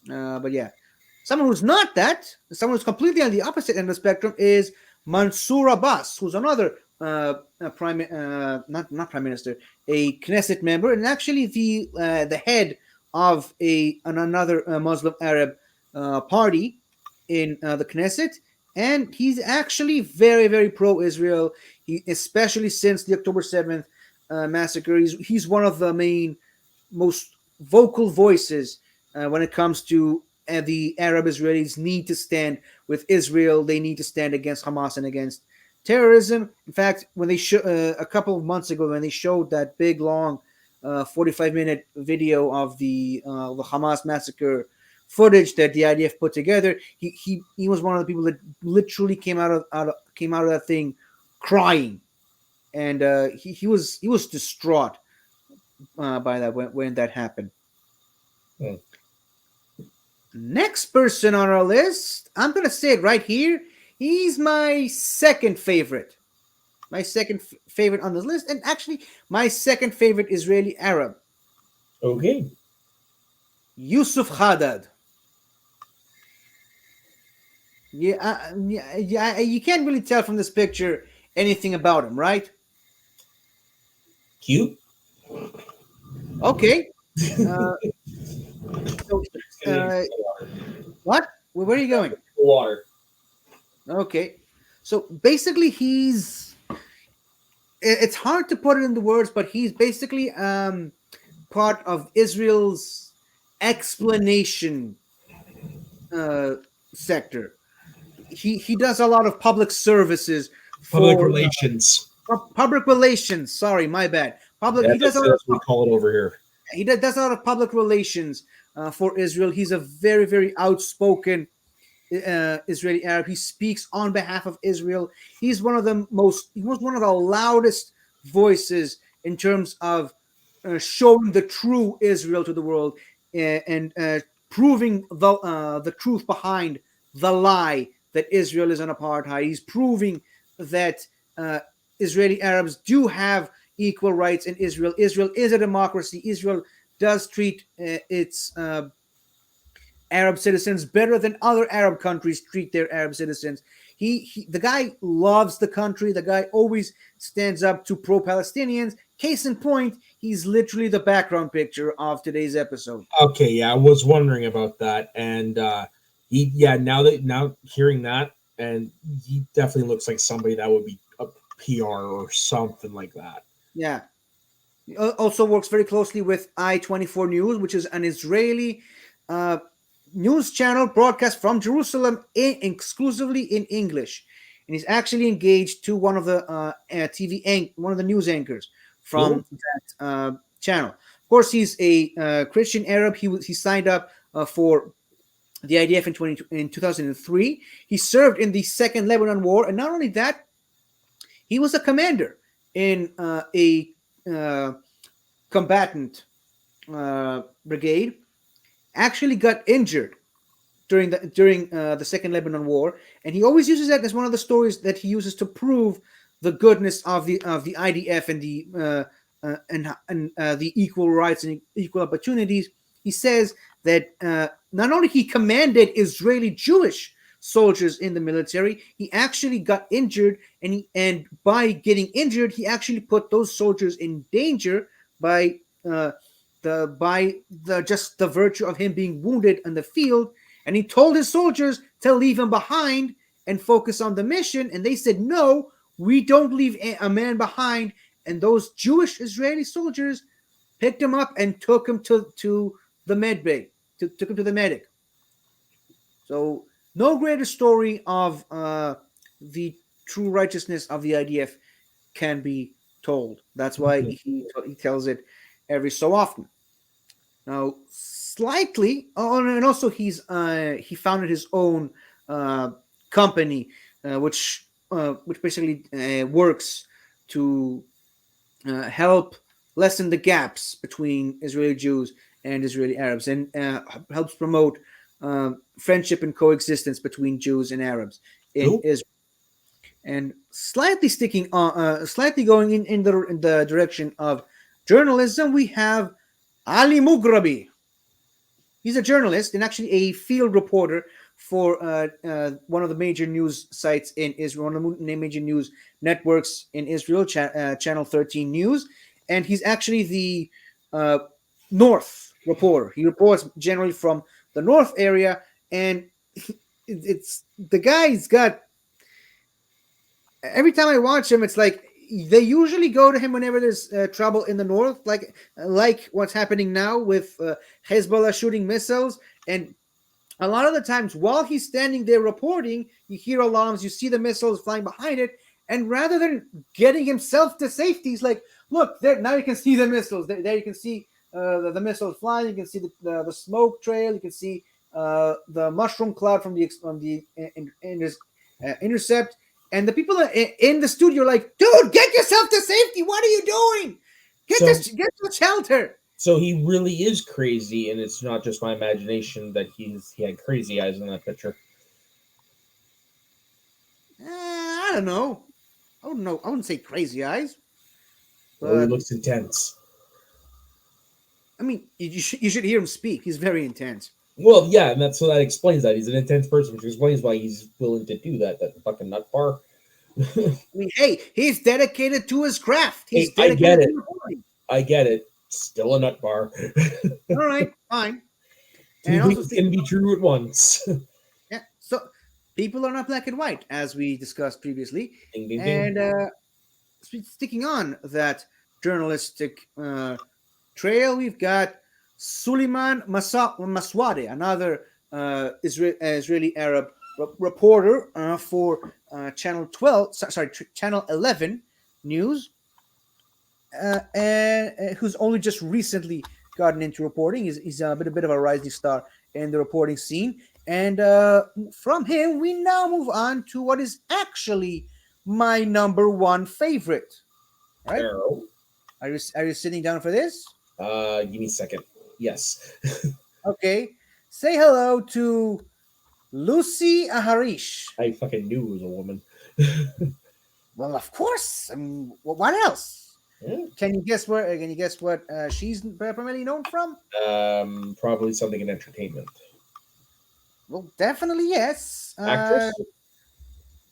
[SPEAKER 1] But yeah, someone who's not that, someone who's completely on the opposite end of the spectrum is Mansour Abbas, who's another not prime minister, a Knesset member, and actually the head of another Muslim Arab party in the Knesset, and he's actually very, very pro-Israel. He, especially since the October 7th massacre, he's one of the most vocal voices when it comes to the Arab Israelis need to stand with Israel. They need to stand against Hamas and against terrorism. In fact, when they a couple of months ago, when they showed that big, long 45-minute video of the Hamas massacre footage that the IDF put together, he was one of the people that literally came out of that thing crying, and he was distraught by that when that happened. Next person on our list, I'm gonna say it right here. He's my second favorite. My second favorite on this list, and actually my second favorite Israeli Arab.
[SPEAKER 2] Okay.
[SPEAKER 1] Yusuf Haddad. Yeah, you can't really tell from this picture anything about him, right?
[SPEAKER 2] Cute.
[SPEAKER 1] Okay. Uh, so, uh, what? Where are you going?
[SPEAKER 2] Water.
[SPEAKER 1] Okay. So basically, it's hard to put it into words, but he's basically part of Israel's explanation uh, sector. He does a lot of public services
[SPEAKER 2] Public
[SPEAKER 1] for
[SPEAKER 2] relations.
[SPEAKER 1] public relations. Sorry, my bad. Public.
[SPEAKER 2] Yeah,
[SPEAKER 1] He does a lot
[SPEAKER 2] that's
[SPEAKER 1] of
[SPEAKER 2] what we call it over here.
[SPEAKER 1] does a lot of public relations for Israel. He's a very very outspoken Israeli Arab. He speaks on behalf of Israel. He's one of the most. He was one of the loudest voices in terms of showing the true Israel to the world and proving the truth behind the lie that Israel is an apartheid. He's proving that Israeli Arabs do have equal rights in Israel. Israel is a democracy. Israel does treat its Arab citizens better than other Arab countries treat their Arab citizens. The guy loves the country. The guy always stands up to pro-Palestinians. Case in point, he's literally the background picture of today's episode.
[SPEAKER 2] Okay, yeah, I was wondering about that, and now hearing that, and he definitely looks like somebody that would be a PR or something like that.
[SPEAKER 1] Yeah. Also works very closely with I-24 News, which is an Israeli news channel broadcast from Jerusalem exclusively in English, and he's actually engaged to one of the one of the news anchors from that channel. Of course, he's a Christian Arab. He signed up for the IDF in 2003. He served in the Second Lebanon War, and not only that, he was a commander in a combatant brigade. Actually got injured during the Second Lebanon War, and he always uses that as one of the stories that he uses to prove the goodness of the IDF and the equal rights and equal opportunities. He says that not only he commanded Israeli Jewish soldiers in the military, he actually got injured, and by getting injured, he actually put those soldiers in danger by the virtue of him being wounded in the field. And he told his soldiers to leave him behind and focus on the mission, and they said, no, we don't leave a man behind. And those Jewish Israeli soldiers picked him up and took him to the med bay, took him to the medic. So no greater story of the true righteousness of the IDF can be told. That's why he tells it every so often. Now, slightly, and also he founded his own company, which basically works to help lessen the gaps between Israeli Jews and Israeli Arabs, and helps promote friendship and coexistence between Jews and Arabs in Israel. And slightly going in the direction of journalism, we have Ali Mughrabi. He's a journalist and actually a field reporter for one of the major news sites in Israel, one of the major news networks in Israel, Channel 13 News. And he's actually the North reporter. He reports generally from the North area, and it's the guy's got. Every time I watch him, it's like they usually go to him whenever there's trouble in the north, like what's happening now with Hezbollah shooting missiles. And a lot of the times, while he's standing there reporting, you hear alarms, you see the missiles flying behind it, and rather than getting himself to safety, he's like, "Look, there now you can see the missiles. There you can see the missiles flying. You can see the smoke trail. You can see the mushroom cloud from the intercept." And the people in the studio are like, dude, get yourself to safety. What are you doing? Get to shelter.
[SPEAKER 2] So he really is crazy, and it's not just my imagination that he had crazy eyes in that picture.
[SPEAKER 1] I don't know. I don't know. I wouldn't say crazy eyes.
[SPEAKER 2] Oh, he
[SPEAKER 1] But
[SPEAKER 2] looks intense.
[SPEAKER 1] I mean, you should hear him speak. He's very intense.
[SPEAKER 2] Well, yeah, and that's so that explains that he's an intense person, which explains why he's willing to do that. That fucking nut bar.
[SPEAKER 1] I mean, hey, he's dedicated to his craft. He's
[SPEAKER 2] Hey, I
[SPEAKER 1] dedicated
[SPEAKER 2] get
[SPEAKER 1] to
[SPEAKER 2] it.
[SPEAKER 1] reporting.
[SPEAKER 2] I get it. Still a nut bar.
[SPEAKER 1] All right, fine.
[SPEAKER 2] Two
[SPEAKER 1] And also
[SPEAKER 2] things can be true at once.
[SPEAKER 1] yeah, so people are not black and white, as we discussed previously.
[SPEAKER 2] Ding, ding, ding.
[SPEAKER 1] And sticking on that journalistic trail, we've got Suleiman Maswade, another Israeli Arab reporter for Channel 12, sorry, Channel 11 News, and who's only just recently gotten into reporting. He's a bit of a rising star in the reporting scene. And from him, we now move on to what is actually my number one favorite. All right?
[SPEAKER 2] Arrow.
[SPEAKER 1] Are you sitting down for this?
[SPEAKER 2] Give me a second. Yes.
[SPEAKER 1] Okay. Say hello to Lucy Aharish.
[SPEAKER 2] I fucking knew it was a woman.
[SPEAKER 1] Well, of course. I mean, what else?
[SPEAKER 2] Yeah.
[SPEAKER 1] Can you guess where? Can you guess what she's primarily known from?
[SPEAKER 2] Probably something in entertainment.
[SPEAKER 1] Well, definitely yes.
[SPEAKER 2] Actress?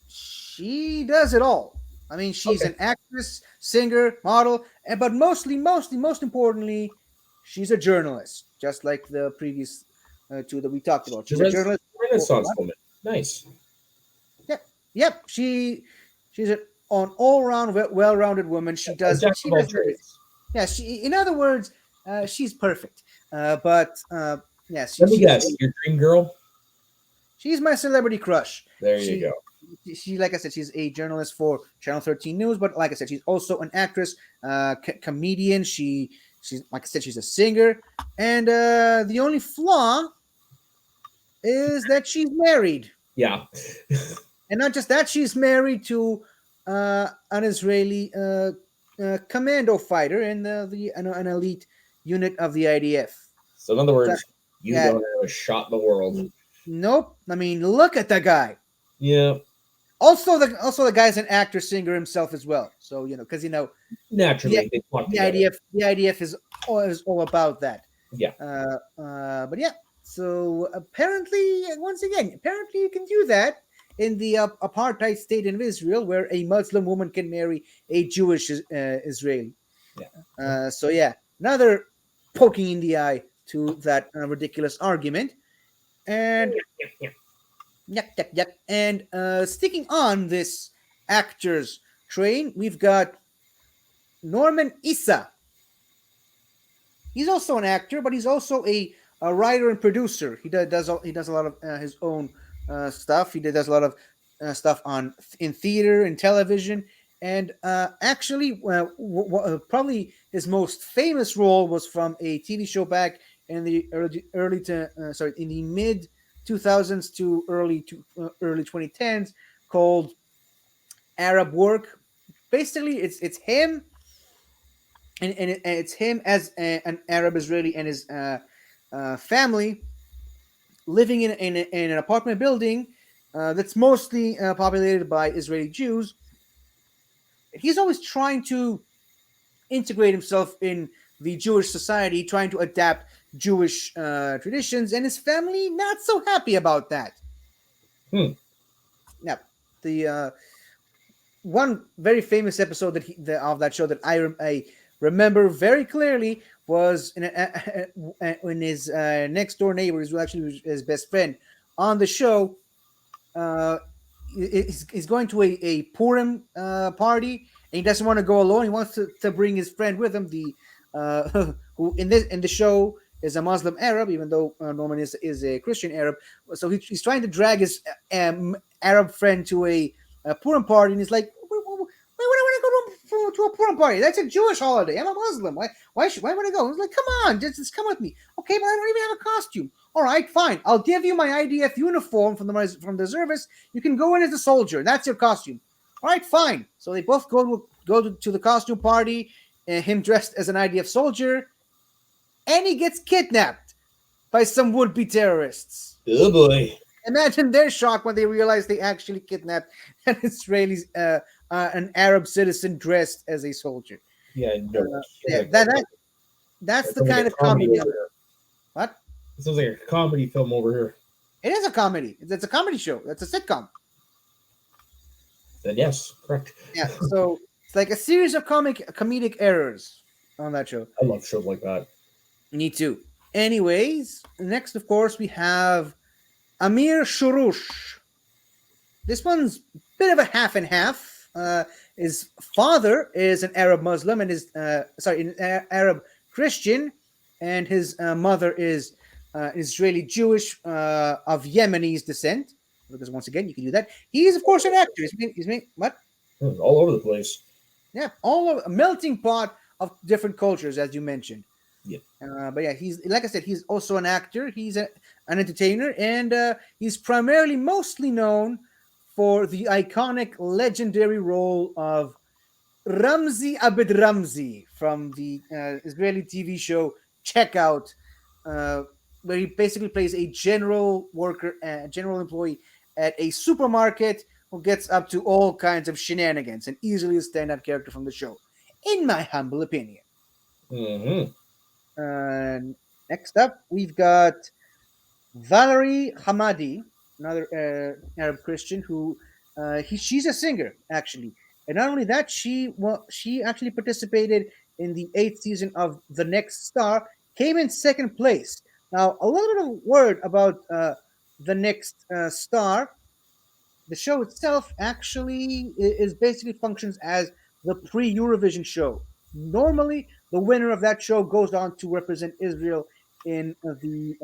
[SPEAKER 1] She does it all. I mean, she's
[SPEAKER 2] Okay.
[SPEAKER 1] an actress, singer, model, but most importantly, she's a journalist, just like the previous two that we talked about. She's a journalist.
[SPEAKER 2] Renaissance woman. Nice.
[SPEAKER 1] Yep. She's an all-round, well-rounded woman. She does.
[SPEAKER 2] Jack
[SPEAKER 1] She
[SPEAKER 2] of all
[SPEAKER 1] does.
[SPEAKER 2] trades.
[SPEAKER 1] Yeah. In other words, she's perfect. But yes.
[SPEAKER 2] Let me guess. Your dream girl?
[SPEAKER 1] She's my celebrity crush.
[SPEAKER 2] There you go.
[SPEAKER 1] She, like I said, she's a journalist for Channel 13 News, but like I said, she's also an actress, comedian. She's like I said, she's a singer, and the only flaw is that she's married,
[SPEAKER 2] Yeah.
[SPEAKER 1] and not just that, she's married to an Israeli commando fighter in an elite unit of the IDF.
[SPEAKER 2] So in other words, you
[SPEAKER 1] Yeah.
[SPEAKER 2] don't have a shot in the world.
[SPEAKER 1] Nope. I mean, look at the guy.
[SPEAKER 2] Yeah.
[SPEAKER 1] Also, the guy's an actor, singer himself as well. So because
[SPEAKER 2] Naturally, they flock
[SPEAKER 1] the
[SPEAKER 2] together.
[SPEAKER 1] IDF is all about that.
[SPEAKER 2] Yeah.
[SPEAKER 1] But yeah. So apparently, once again, you can do that in the apartheid state of Israel, where a Muslim woman can marry a Jewish Israeli.
[SPEAKER 2] Yeah.
[SPEAKER 1] So yeah, another poking in the eye to that ridiculous argument, and. Yep. And sticking on this actors train, we've got Norman Issa. He's also an actor, but he's also a writer and producer. He does a lot of his own stuff. He does a lot of stuff in theater and television. And actually, probably his most famous role was from a TV show back in the in the mid 2000s to early 2010s called Arab Work. Basically, it's him, and it's him as an Arab Israeli and his family living in an apartment building that's mostly populated by Israeli Jews. He's always trying to integrate himself in the Jewish society, trying to adapt Jewish traditions, and his family not so happy about that. Now, the one very famous episode of that show that I remember very clearly was when his next door neighbor, who actually his best friend on the show, is going to a Purim party, and he doesn't want to go alone. He wants to bring his friend with him, who in the show is a Muslim Arab, even though Norman is a Christian Arab. So he's trying to drag his Arab friend to a Purim party, and he's like, "Why would I want to go to a Purim party? That's a Jewish holiday. I'm a Muslim. Why would I go?" He's like, "Come on, just come with me." Okay, but I don't even have a costume. All right, fine. I'll give you my IDF uniform from the reservists. You can go in as a soldier. That's your costume. All right, fine. So they both go to the costume party, him dressed as an IDF soldier, and he gets kidnapped by some would-be terrorists.
[SPEAKER 2] Oh boy.
[SPEAKER 1] Imagine their shock when they realized they actually kidnapped an Israeli, an Arab citizen dressed as a soldier.
[SPEAKER 2] Yeah, no.
[SPEAKER 1] Yeah, that's the
[SPEAKER 2] sounds like
[SPEAKER 1] kind
[SPEAKER 2] a
[SPEAKER 1] of comedy.
[SPEAKER 2] over here.
[SPEAKER 1] What?
[SPEAKER 2] It sounds like a comedy film over here.
[SPEAKER 1] It is a comedy. It's a comedy show. That's a sitcom.
[SPEAKER 2] Then yes, correct.
[SPEAKER 1] Yeah. So it's like a series of comedic errors on that show.
[SPEAKER 2] I love shows like that.
[SPEAKER 1] Me too. Anyways, next, of course, we have Amir Shurush. This one's a bit of a half and half. His father is an Arab Muslim and an Arab Christian, and his mother is Israeli Jewish of Yemenis descent. Because once again, you can do that. He is, of course, an actor. He's what?
[SPEAKER 2] All over the place.
[SPEAKER 1] Yeah, all of a melting pot of different cultures, as you mentioned.
[SPEAKER 2] Yeah.
[SPEAKER 1] But yeah, he's, like I said, he's also an actor. He's an entertainer, and he's primarily mostly known for the iconic, legendary role of Ramzi Abed Ramzi from the Israeli TV show Checkout, where he basically plays a general worker, general employee at a supermarket who gets up to all kinds of shenanigans, and easily a stand-up character from the show, in my humble opinion.
[SPEAKER 2] Mm-hmm.
[SPEAKER 1] Next up, we've got Valerie Hamadi, another Arab Christian who she's a singer actually, and not only that, she actually participated in the 8th season of The Next Star, came in 2nd place. Now, a little bit of word about The Next Star. The show itself actually is basically functions as the pre-Eurovision show. Normally, the winner of that show goes on to represent Israel in the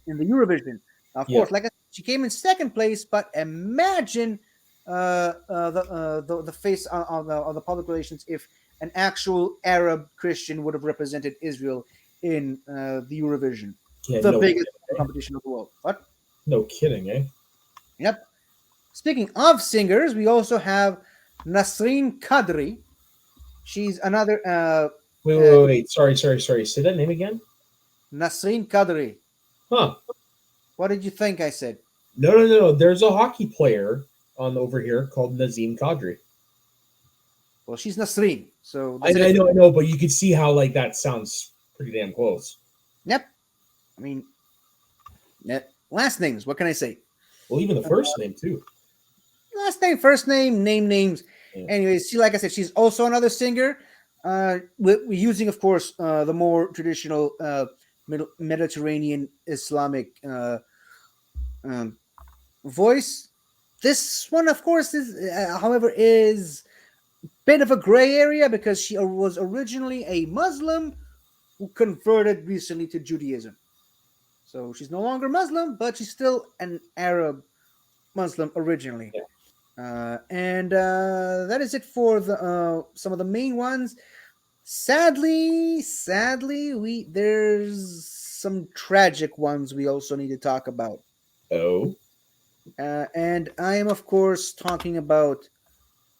[SPEAKER 1] Eurovision. Of course, like I said, she came in 2nd place, but imagine the face on the public relations if an actual Arab Christian would have represented Israel in the Eurovision, the biggest competition of the world. What?
[SPEAKER 2] No kidding, eh?
[SPEAKER 1] Yep. Speaking of singers, we also have Nasreen Kadri. She's another.
[SPEAKER 2] Wait. Sorry. Say that name again.
[SPEAKER 1] Nasreen Kadri.
[SPEAKER 2] Huh.
[SPEAKER 1] What did you think I said?
[SPEAKER 2] No. There's a hockey player on over here called Nazim Kadri.
[SPEAKER 1] Well, she's Nasreen, so
[SPEAKER 2] I know, but you can see how like that sounds pretty damn close.
[SPEAKER 1] Yep. I mean, last names. What can I say?
[SPEAKER 2] Well, even the first name too.
[SPEAKER 1] Last name, first name, names.
[SPEAKER 2] Yeah.
[SPEAKER 1] Anyways, like I said, she's also another singer. We're using, of course, the more traditional Mediterranean Islamic voice. This one, of course, however, is a bit of a gray area because she was originally a Muslim who converted recently to Judaism. So she's no longer Muslim, but she's still an Arab Muslim originally.
[SPEAKER 2] Yeah.
[SPEAKER 1] And that is it for the some of the main ones. Sadly, there's some tragic ones we also need to talk about.
[SPEAKER 2] Oh.
[SPEAKER 1] And I am, of course, talking about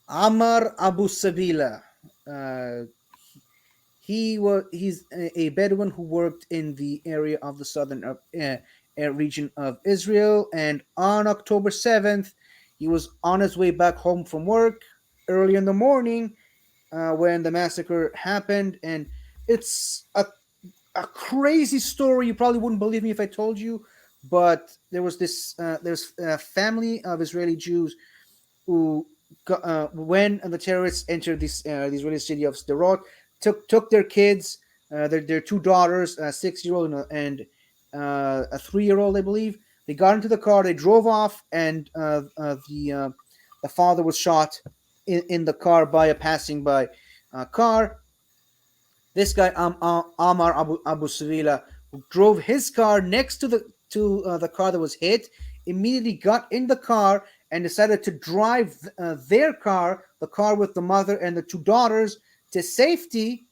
[SPEAKER 1] Amar Abu Sabila. He's a Bedouin who worked in the area of the southern region of Israel, and on October 7th, he was on his way back home from work early in the morning when the massacre happened. And it's a crazy story. You probably wouldn't believe me if I told you, but there's a family of Israeli Jews who, when the terrorists entered the Israeli city of Sderot, took their kids, their 2 daughters, a 6-year-old and a 3-year-old, I believe. They got into the car, they drove off, and the father was shot in the car by a passing by car. This guy, Amar Abu Savila, who drove his car next to the car that was hit, immediately got in the car and decided to drive their car, the car with the mother and the 2 daughters, to safety.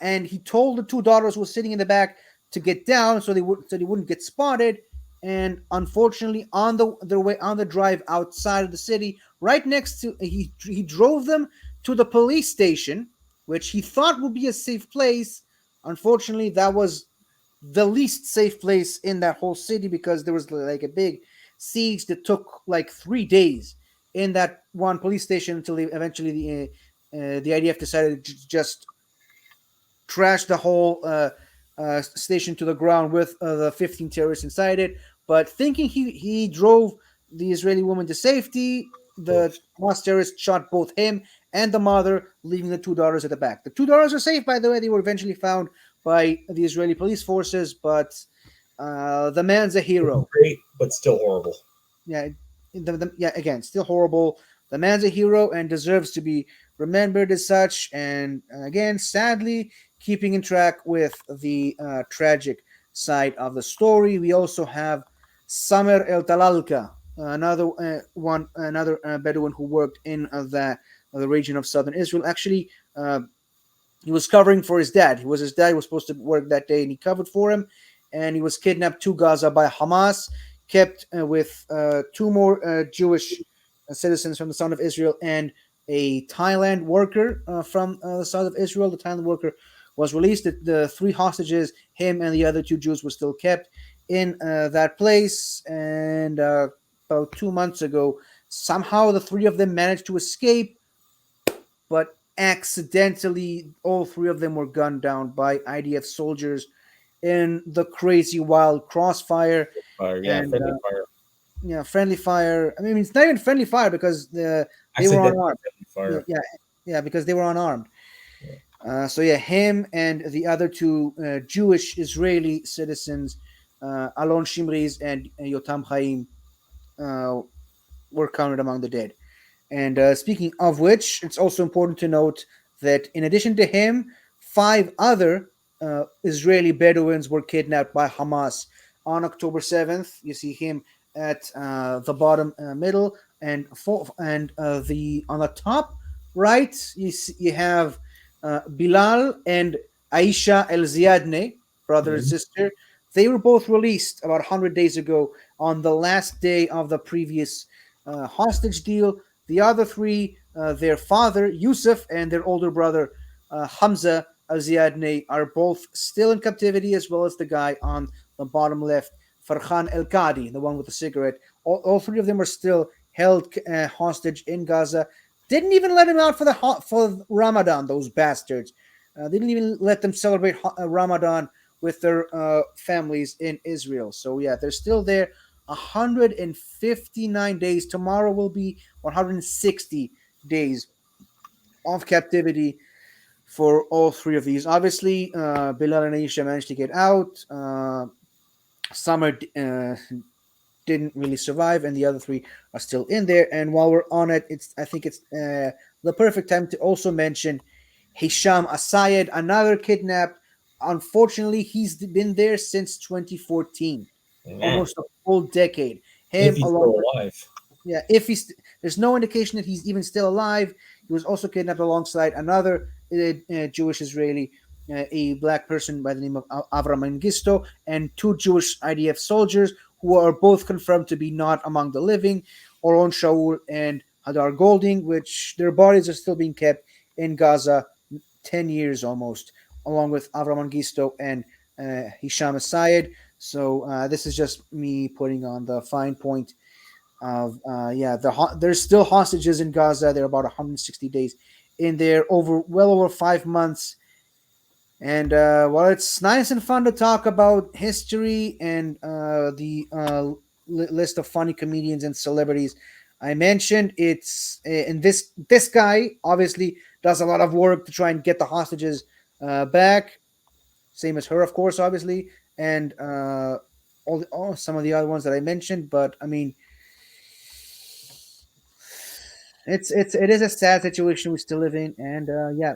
[SPEAKER 1] And he told the 2 daughters who were sitting in the back to get down so they wouldn't get spotted. And unfortunately, on their way on the drive outside of the city, right next to he drove them to the police station, which he thought would be a safe place. Unfortunately, that was the least safe place in that whole city because there was like a big siege that took like 3 days in that one police station until eventually the IDF decided to just trash the whole station to the ground with the 15 terrorists inside it. But thinking he drove the Israeli woman to safety, the Hamas terrorists shot both him and the mother, leaving the two daughters at the back. The two daughters are safe, by the way. They were eventually found by the Israeli police forces, but the man's a hero.
[SPEAKER 2] Great, but still horrible.
[SPEAKER 1] Yeah, again, still horrible. The man's a hero and deserves to be remembered as such. And again, sadly, keeping in track with the tragic side of the story, we also have Samer El Talalka, another Bedouin who worked in the region of southern Israel. Actually, he was covering for his dad. His dad was supposed to work that day, and he covered for him. And he was kidnapped to Gaza by Hamas, kept with two more Jewish citizens from the south of Israel and a Thailand worker from the south of Israel. The Thailand worker was released. The three hostages, him and the other two Jews, were still kept in that place. And about 2 months ago, somehow the three of them managed to escape, but accidentally all three of them were gunned down by IDF soldiers in the crazy wild crossfire.
[SPEAKER 2] Friendly fire.
[SPEAKER 1] Yeah, friendly fire. I mean, it's not even friendly fire because they were unarmed. Yeah, because they were unarmed. So him and the other two Jewish Israeli citizens, Alon Shimriz and Yotam Chaim, were counted among the dead. And speaking of which, it's also important to note that in addition to him, 5 other Israeli Bedouins were kidnapped by Hamas on October 7th. You see him at the bottom middle, and on the top right, you have Bilal and Aisha El Ziadne, brother and sister. They were both released about 100 days ago on the last day of the previous hostage deal. The other 3, their father Yusuf and their older brother Hamza Al Ziadne, are both still in captivity, as well as the guy on the bottom left, Farhan El Qadi, the one with the cigarette. All 3 of them are still held hostage in Gaza. Didn't even let him out for Ramadan, those bastards. They didn't even let them celebrate Ramadan with their families in Israel. So yeah, they're still there. 159 days. Tomorrow will be 160 days of captivity for all 3 of these. Obviously, Bilal and Aisha managed to get out. Summer didn't really survive, and the other 3 are still in there. And while we're on it, I think it's the perfect time to also mention Hisham Asayed, another kidnapped. Unfortunately, he's been there since 2014, almost a full decade.
[SPEAKER 2] If he's still alive.
[SPEAKER 1] Yeah, there's no indication that he's even still alive. He was also kidnapped alongside another Jewish Israeli, a black person by the name of Avram Mengistu, and 2 Jewish IDF soldiers who are both confirmed to be not among the living, Oron Shaul and Hadar Golding, which their bodies are still being kept in Gaza 10 years almost, along with Avram Mengistu and Hisham Asayed. So this is just me putting on the fine point of there's still hostages in Gaza. They're about 160 days in there, well over 5 months. And while it's nice and fun to talk about history and the list of funny comedians and celebrities I mentioned, it's in this guy obviously does a lot of work to try and get the hostages back, same as her, of course, obviously, and some of the other ones that I mentioned. But I mean, it is a sad situation we still live in, and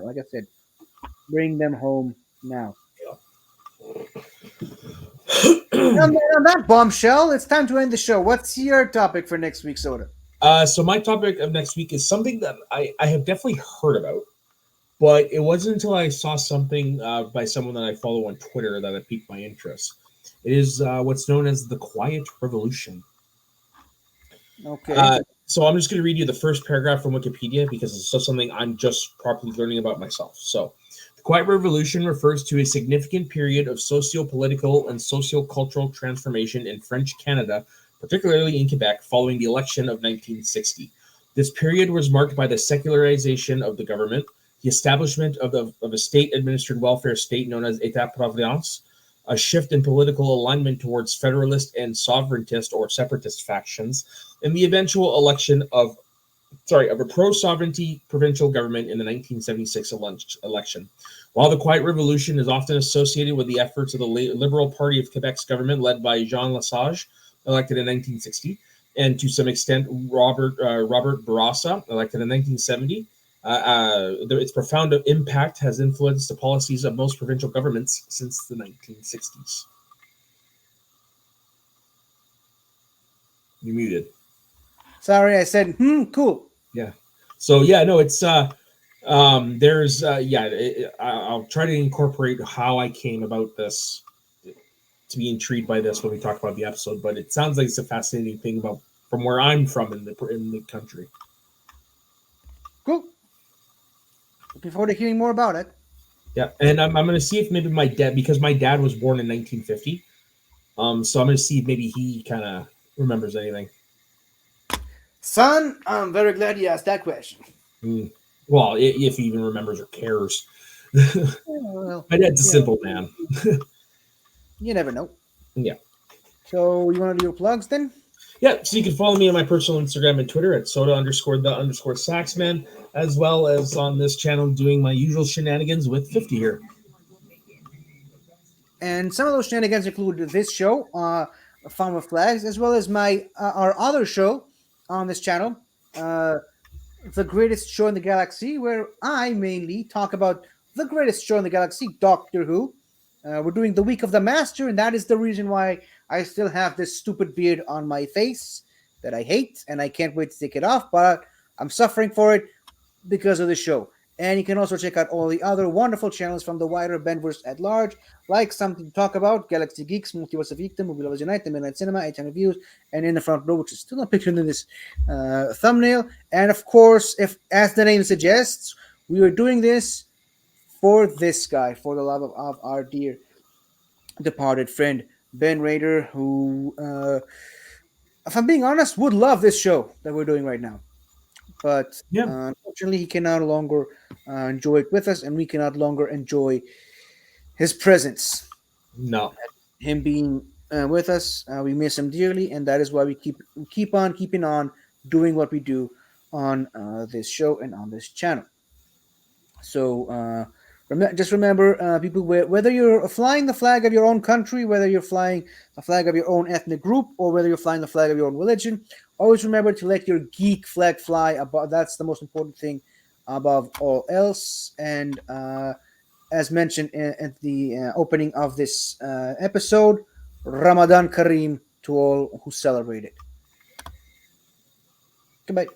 [SPEAKER 1] like I said, bring them home now. On that bombshell, it's time to end the show. What's your topic for next week, Soda?
[SPEAKER 2] So my topic of next week is something that I have definitely heard about, but it wasn't until I saw something by someone that I follow on Twitter that it piqued my interest. It is what's known as the Quiet Revolution.
[SPEAKER 1] Okay.
[SPEAKER 2] So I'm just going to read you the first paragraph from Wikipedia because it's just something I'm just properly learning about myself. So the Quiet Revolution refers to a significant period of socio-political and socio-cultural transformation in French Canada particularly in Quebec, following the election of 1960. This period was marked by the secularization of the government, the establishment of a state-administered welfare state known as État-providence, a shift in political alignment towards federalist and sovereigntist or separatist factions, and the eventual election of a pro-sovereignty provincial government in the 1976 election. While the Quiet Revolution is often associated with the efforts of the Liberal Party of Quebec's government led by Jean Lesage, elected in 1960, and to some extent Robert Bourassa, elected in 1970, its profound impact has influenced the policies of most provincial governments since the 1960s. You're muted.
[SPEAKER 1] Sorry, I said, cool.
[SPEAKER 2] Yeah. So, yeah, no, it's, I'll try to incorporate how I came about this, to be intrigued by this when we talk about the episode, but it sounds like it's a fascinating thing about from where I'm from in the country.
[SPEAKER 1] Cool. Looking forward to hearing more about it.
[SPEAKER 2] Yeah, and I'm going to see if maybe my dad, because my dad was born in 1950, so I'm going to see if maybe he kind of remembers anything.
[SPEAKER 1] Son, I'm very glad you asked that question.
[SPEAKER 2] Well, if he even remembers or cares.
[SPEAKER 1] Well,
[SPEAKER 2] my dad's a simple man.
[SPEAKER 1] You never know.
[SPEAKER 2] Yeah.
[SPEAKER 1] So you want to do your plugs then?
[SPEAKER 2] Yeah, so you can follow me on my personal Instagram and Twitter at soda_the_saxman, as well as on this channel doing my usual shenanigans with 50 here.
[SPEAKER 1] And some of those shenanigans include this show, Fun with Flags, as well as my our other show on this channel, The Greatest Show in the Galaxy, where I mainly talk about the greatest show in the galaxy, Doctor Who. We're doing the Week of the Master, and that is the reason why I still have this stupid beard on my face that I hate, and I can't wait to take it off, but I'm suffering for it because of the show. And you can also check out all the other wonderful channels from the wider Benverse at large, like Something to Talk About, Galaxy Geeks, Multiverse of Victim, Movie Lovers Unite, The Midnight Cinema, 8 Reviews, and In the Front Row, which is still not pictured in this thumbnail. And of course, if as the name suggests, we are doing this for this guy, for the love of our dear departed friend, Ben Rader, who, if I'm being honest, would love this show that we're doing right now. But unfortunately, he can no longer enjoy it with us, and we cannot longer enjoy his presence.
[SPEAKER 2] No.
[SPEAKER 1] Him being with us, we miss him dearly, and that is why we keep on keeping on doing what we do on this show and on this channel. So just remember, people, whether you're flying the flag of your own country, whether you're flying the flag of your own ethnic group, or whether you're flying the flag of your own religion, always remember to let your geek flag fly above. That's the most important thing above all else. And as mentioned at the opening of this episode, Ramadan Kareem to all who celebrate it. Goodbye.